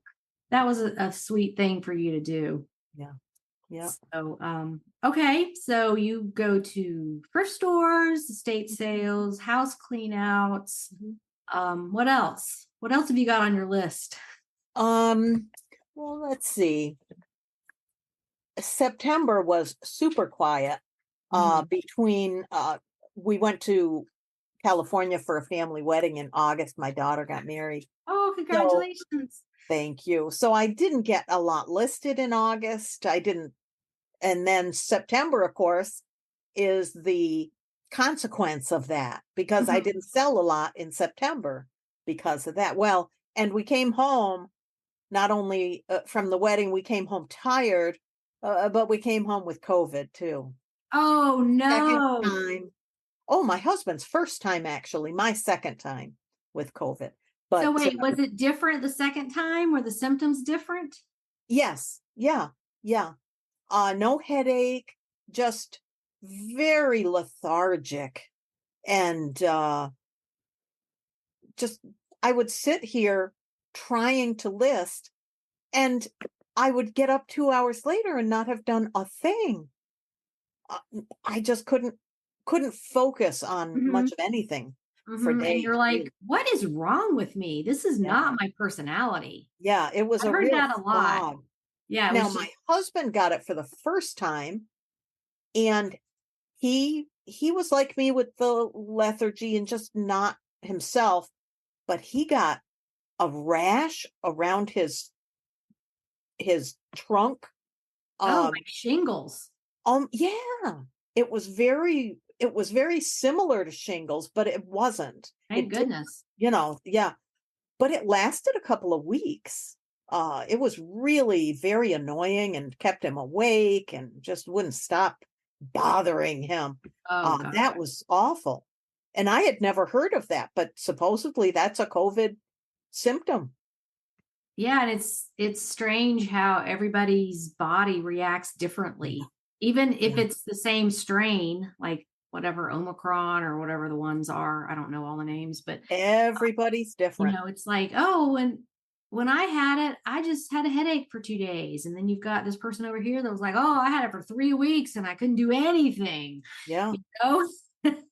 B: that was a sweet thing for you to do.
C: Yeah. Yeah.
B: So, okay. So you go to thrift stores, estate sales, house clean outs. What else? What else have you got on your list?
C: Well, let's see. September was super quiet. Between we went to California for a family wedding in August. My daughter got married.
B: Oh, congratulations.
C: Thank you. So I didn't get a lot listed in August. I didn't. And then September, of course, is the consequence of that, because I didn't sell a lot in September because of that. Well, and we came home, not only from the wedding, we came home tired, but we came home with COVID too.
B: Oh,
C: Second
B: no.
C: time. Oh, my husband's first time, actually, my second time with COVID. But
B: So wait, was it different the second time? Were the symptoms different?
C: yes. Yeah. Yeah. No headache, just very lethargic. And just, I would sit here trying to list, and I would get up 2 hours later and not have done a thing. I just couldn't focus on much of anything for days.
B: And you're like, what is wrong with me? This is not my personality.
C: Yeah, it was
B: I've
C: a
B: heard
C: real
B: that a lot.
C: fog.
B: Yeah.
C: Now my husband got it for the first time, and he was like me with the lethargy and just not himself. but he got a rash around his trunk.
B: Like shingles.
C: Yeah, it was very similar to shingles, but it wasn't.
B: Thank goodness.
C: Yeah, but it lasted a couple of weeks. It was really very annoying and kept him awake and just wouldn't stop bothering him.
B: Oh, God.
C: That was awful. And I had never heard of that, but supposedly that's a COVID symptom.
B: Yeah, and it's strange how everybody's body reacts differently. Even if it's the same strain, like whatever Omicron or whatever the ones are, I don't know all the names, but
C: everybody's different.
B: It's like, oh, when I had it, I just had a headache for 2 days. And then you've got this person over here that was like, oh, I had it for 3 weeks and I couldn't do anything.
C: Yeah. It's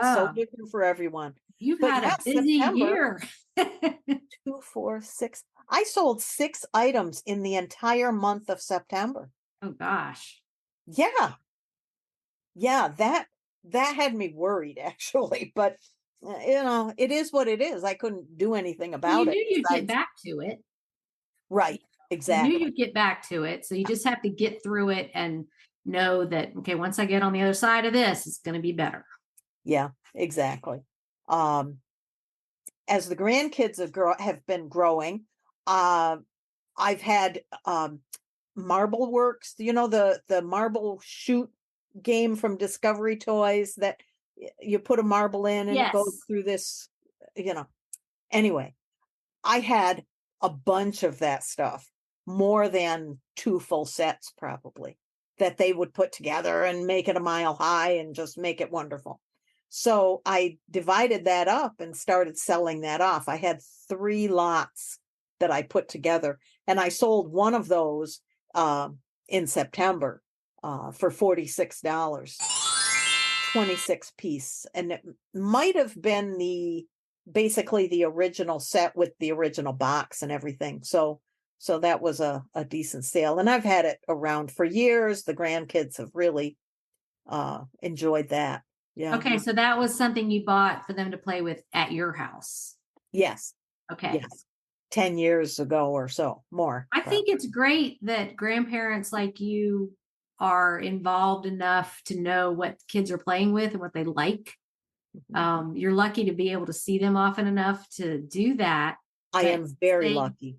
C: so different for everyone.
B: You've had a busy year.
C: 2, 4, 6. I sold 6 items in the entire month of September.
B: Oh gosh.
C: Yeah. Yeah, that had me worried actually, but it is what it is. I couldn't do anything about it.
B: You knew you'd get back to it.
C: Right. Exactly.
B: You knew you'd get back to it. So you just have to get through it and know that, okay, once I get on the other side of this, it's going to be better.
C: Yeah, exactly. As the grandkids have been growing, I've had Marble Works, the marble shoot game from Discovery Toys that you put a marble in and it goes through this, Anyway, I had a bunch of that stuff, more than 2 full sets probably, that they would put together and make it a mile high and just make it wonderful. So I divided that up and started selling that off. I had 3 lots that I put together, and I sold one of those in September for $46, 26 piece. And it might have been basically the original set with the original box and everything. So that was a decent sale. And I've had it around for years. The grandkids have really enjoyed that. Yeah.
B: Okay, so that was something you bought for them to play with at your house.
C: Yes.
B: Okay.
C: Yes. 10 years ago or so, more.
B: I think it's great that grandparents like you are involved enough to know what kids are playing with and what they like. You're lucky to be able to see them often enough to do that.
C: I am very lucky.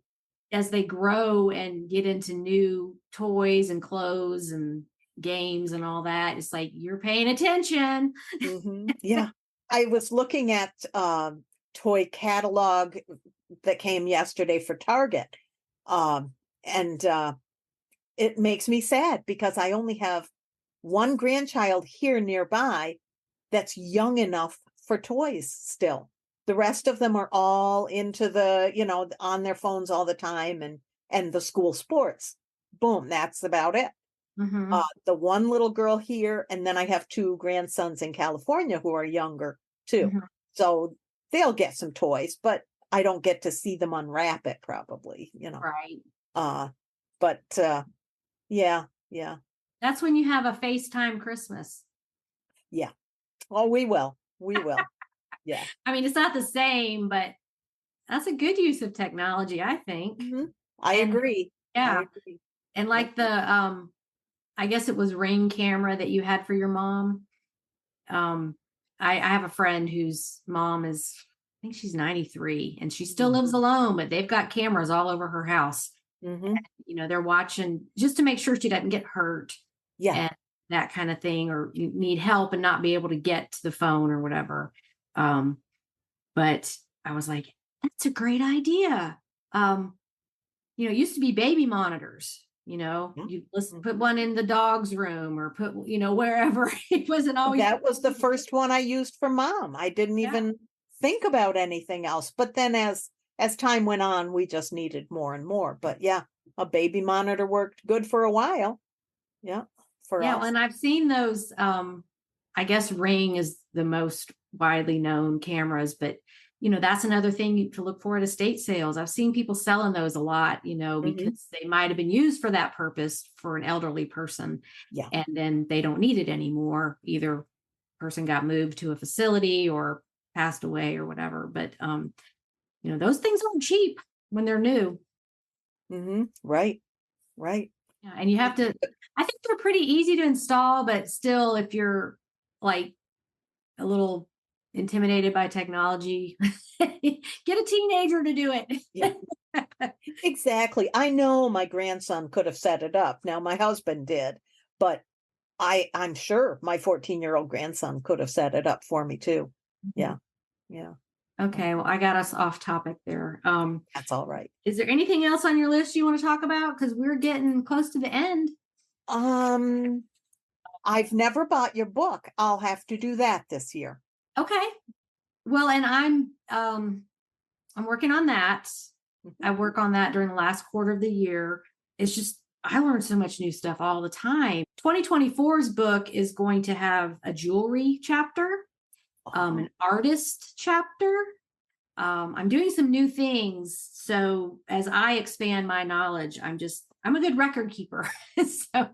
B: As they grow and get into new toys and clothes and games and all that, it's like you're paying attention.
C: Yeah. I was looking at toy catalog that came yesterday for Target, and it makes me sad because I only have one grandchild here nearby that's young enough for toys still. The rest of them are all into on their phones all the time and the school sports. Boom, that's about it. The one little girl here, and then I have 2 grandsons in California who are younger too. So they'll get some toys, but I don't get to see them unwrap it probably,
B: Right.
C: But yeah.
B: That's when you have a FaceTime Christmas.
C: Yeah. Oh, we will. Yeah.
B: I mean, it's not the same, but that's a good use of technology, I think.
C: I agree.
B: Yeah. And like the, I guess it was Ring camera that you had for your mom. I have a friend whose mom is, I think she's 93 and she still lives alone, but they've got cameras all over her house. And, they're watching just to make sure she doesn't get hurt.
C: Yeah.
B: And that kind of thing, or you need help and not be able to get to the phone or whatever. But I was like, that's a great idea. It used to be baby monitors. You put one in the dog's room or put, wherever. It wasn't always.
C: That was the first one I used for Mom. I didn't even think about anything else. But then as time went on, we just needed more and more. But yeah, a baby monitor worked good for a while. Yeah. For us.
B: And I've seen those. I guess Ring is the most widely known cameras, but that's another thing to look for at estate sales. I've seen people selling those a lot, because they might have been used for that purpose for an elderly person.
C: Yeah.
B: And then they don't need it anymore. Either person got moved to a facility or passed away or whatever. But, those things aren't cheap when they're new.
C: Mm-hmm. Right.
B: Yeah, and you have to, I think they're pretty easy to install, but still, if you're like a little intimidated by technology, get a teenager to do it.
C: Yeah. Exactly. I know my grandson could have set it up. Now my husband did, but I'm sure my 14-year-old grandson could have set it up for me too. Yeah.
B: Okay, well, I got us off topic there.
C: That's all right.
B: Is there anything else on your list you want to talk about? Because we're getting close to the end.
C: I've never bought your book. I'll have to do that this year.
B: Okay. Well, and I'm working on that. I work on that during the last quarter of the year. It's just, I learn so much new stuff all the time. 2024's book is going to have a jewelry chapter, an artist chapter. I'm doing some new things. So as I expand my knowledge, I'm a good record keeper. So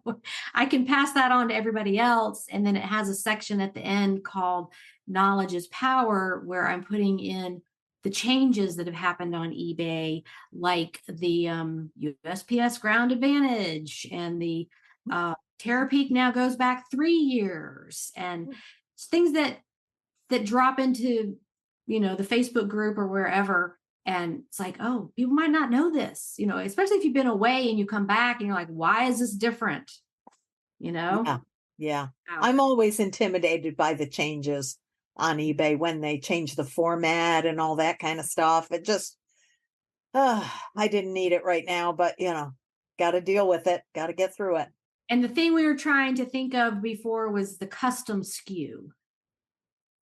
B: I can pass that on to everybody else. And then it has a section at the end called Knowledge is Power, where I'm putting in the changes that have happened on eBay, like the USPS ground advantage, and the Terapeak now goes back 3 years, and things that drop into, the Facebook group or wherever. And it's like, oh, people might not know this, especially if you've been away and you come back and you're like, why is this different?
C: Yeah. I'm always intimidated by the changes on eBay when they change the format and all that kind of stuff. It just, I didn't need it right now, but got to deal with it. Got to get through it.
B: And the thing we were trying to think of before was the custom SKU.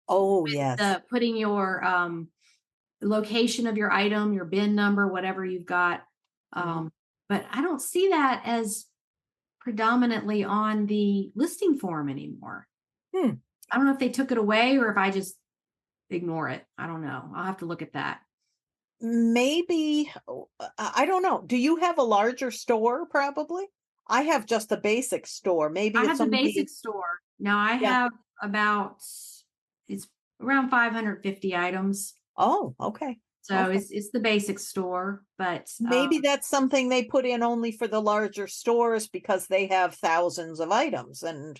C: Oh, yes.
B: Putting your location of your item, your bin number, whatever you've got. But I don't see that as predominantly on the listing form anymore. I don't know if they took it away or if I just ignore it. I don't know. I'll have to look at that.
C: Maybe, I don't know. Do you have a larger store probably? I have just the basic store. Maybe
B: I have the basic store. Now I have it's around 550 items.
C: Oh, okay.
B: So it's the basic store, but
C: maybe that's something they put in only for the larger stores because they have thousands of items, and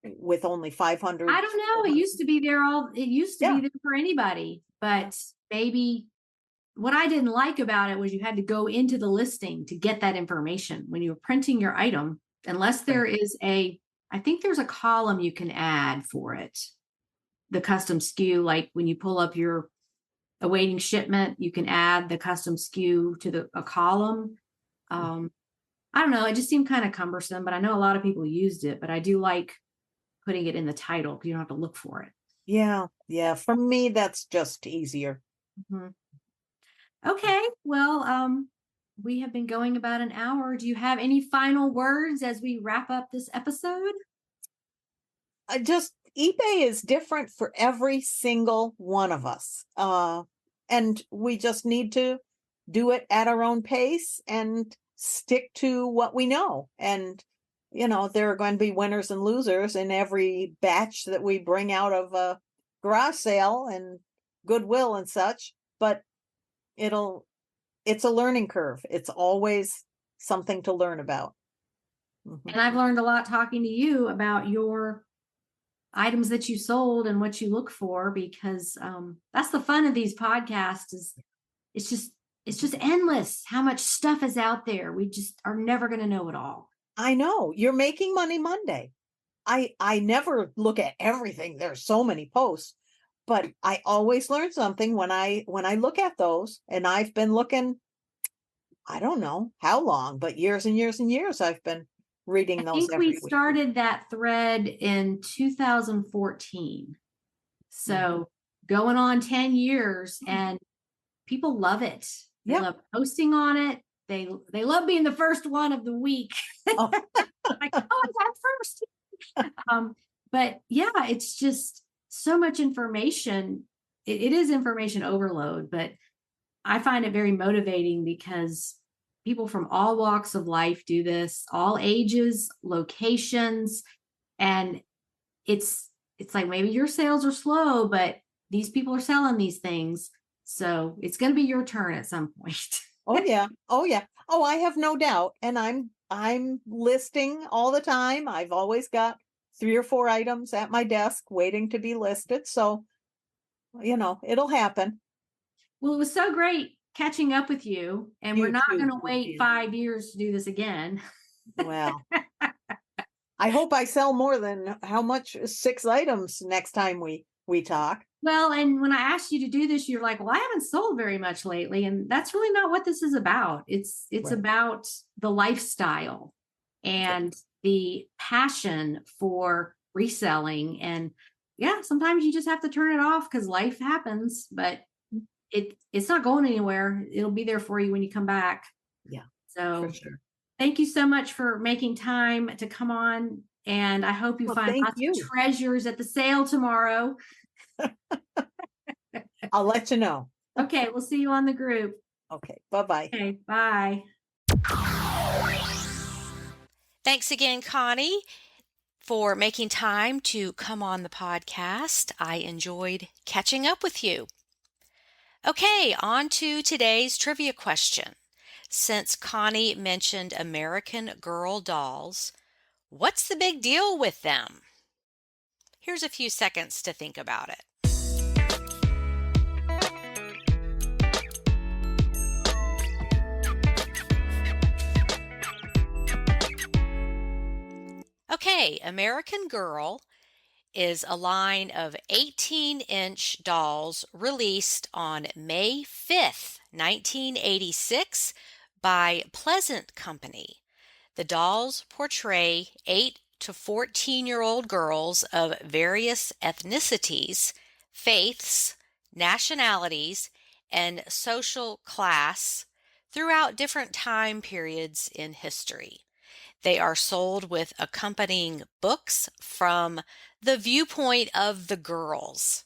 C: with only 500.
B: I don't know. It used to be there be there for anybody, but maybe what I didn't like about it was you had to go into the listing to get that information when you were printing your item, unless there is I think there's a column you can add for it. The custom SKU, like when you pull up your awaiting shipment, you can add the custom SKU to a column. I don't know. It just seemed kind of cumbersome, but I know a lot of people used it, but I do like putting it in the title because you don't have to look for it.
C: Yeah. For me, that's just easier.
B: Okay. Well, we have been going about an hour. Do you have any final words as we wrap up this episode?
C: eBay is different for every single one of us. And we just need to do it at our own pace and stick to what we know. And, there are going to be winners and losers in every batch that we bring out of a garage sale and Goodwill and such, but it's a learning curve. It's always something to learn about.
B: And I've learned a lot talking to you about your items that you sold and what you look for, because that's the fun of these podcasts is it's just endless how much stuff is out there. We just are never going to know it all.
C: I know. You're making money Monday. I never look at everything. There's so many posts, but I always learn something when I look at those. And I've been looking, I don't know how long, but years and years and years I've been reading those.
B: I think we started that thread in 2014. So going on 10 years, and people love it. They love posting on it. They love being the first one of the week. Like, I got first. But yeah, it's just so much information. It is information overload, but I find it very motivating because people from all walks of life do this, all ages, locations. And it's like, maybe your sales are slow, but these people are selling these things. So it's going to be your turn at some point.
C: Oh yeah. Oh yeah. Oh, I have no doubt. And I'm listing all the time. I've always got 3 or 4 items at my desk waiting to be listed. So, it'll happen.
B: Well, it was so great catching up with you. And we're
C: You
B: not
C: too,
B: going to wait
C: Suzanne.
B: 5 years to do this again.
C: Well, I hope I sell more than how much 6 items next time we talk.
B: Well, and when I asked you to do this, you're like, well, I haven't sold very much lately. And that's really not what this is about. It's
C: Right.
B: about the lifestyle and the passion for reselling. And yeah, sometimes you just have to turn it off because life happens, but it's not going anywhere. It'll be there for you when you come back.
C: Yeah,
B: So
C: for sure.
B: thank you so much for making time to come on. And I hope you
C: Well,
B: find
C: thank
B: lots
C: you.
B: of treasures at the sale tomorrow.
C: I'll let you know.
B: Okay, we'll see you on the group.
C: Okay, bye-bye.
B: Okay, bye.
A: Thanks again, Connie, for making time to come on the podcast. I enjoyed catching up with you. Okay, on to today's trivia question. Since Connie mentioned American Girl dolls, what's the big deal with them? Here's a few seconds to think about it. Okay, American Girl is a line of 18-inch dolls released on May 5th, 1986 by Pleasant Company. The dolls portray 8 to 14-year-old girls of various ethnicities, faiths, nationalities, and social class throughout different time periods in history. They are sold with accompanying books from the viewpoint of the girls.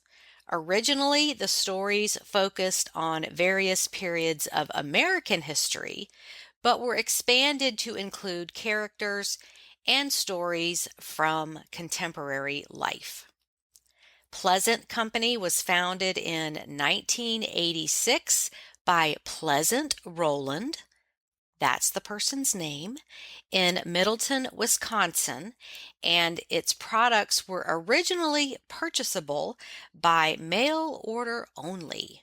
A: Originally, the stories focused on various periods of American history, but were expanded to include characters and stories from contemporary life. Pleasant Company was founded in 1986 by Pleasant Rowland, that's the person's name, in Middleton, Wisconsin, and its products were originally purchasable by mail order only.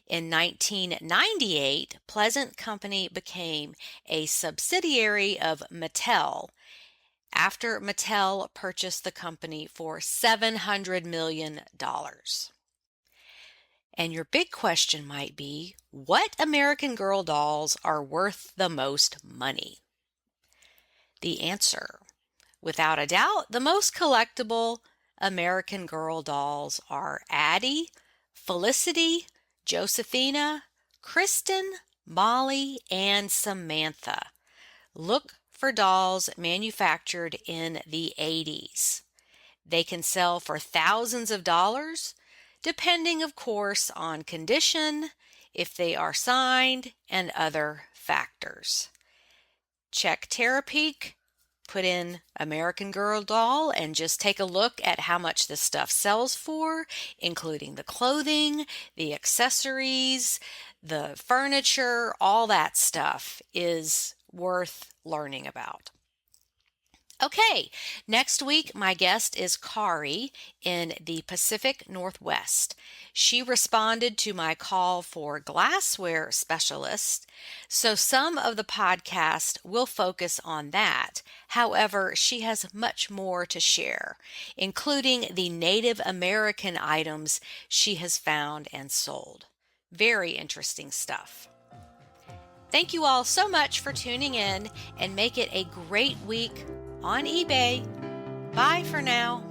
A: In 1998, Pleasant Company became a subsidiary of Mattel after Mattel purchased the company for $700 million. And your big question might be, what American Girl dolls are worth the most money? The answer, without a doubt, the most collectible American Girl dolls are Addie, Felicity, Josephina, Kristen, Molly, and Samantha. Look for dolls manufactured in the 80s. They can sell for thousands of dollars, depending, of course, on condition, if they are signed, and other factors. Check Terapeak, put in American Girl doll, and just take a look at how much this stuff sells for, including the clothing, the accessories, the furniture, all that stuff is worth learning about. Okay, next week my guest is Kari in the Pacific Northwest. She responded to my call for glassware specialists, so some of the podcast will focus on that. However, she has much more to share, including the Native American items she has found and sold. Very interesting stuff. Thank you all so much for tuning in, and make it a great week on eBay. Bye for now.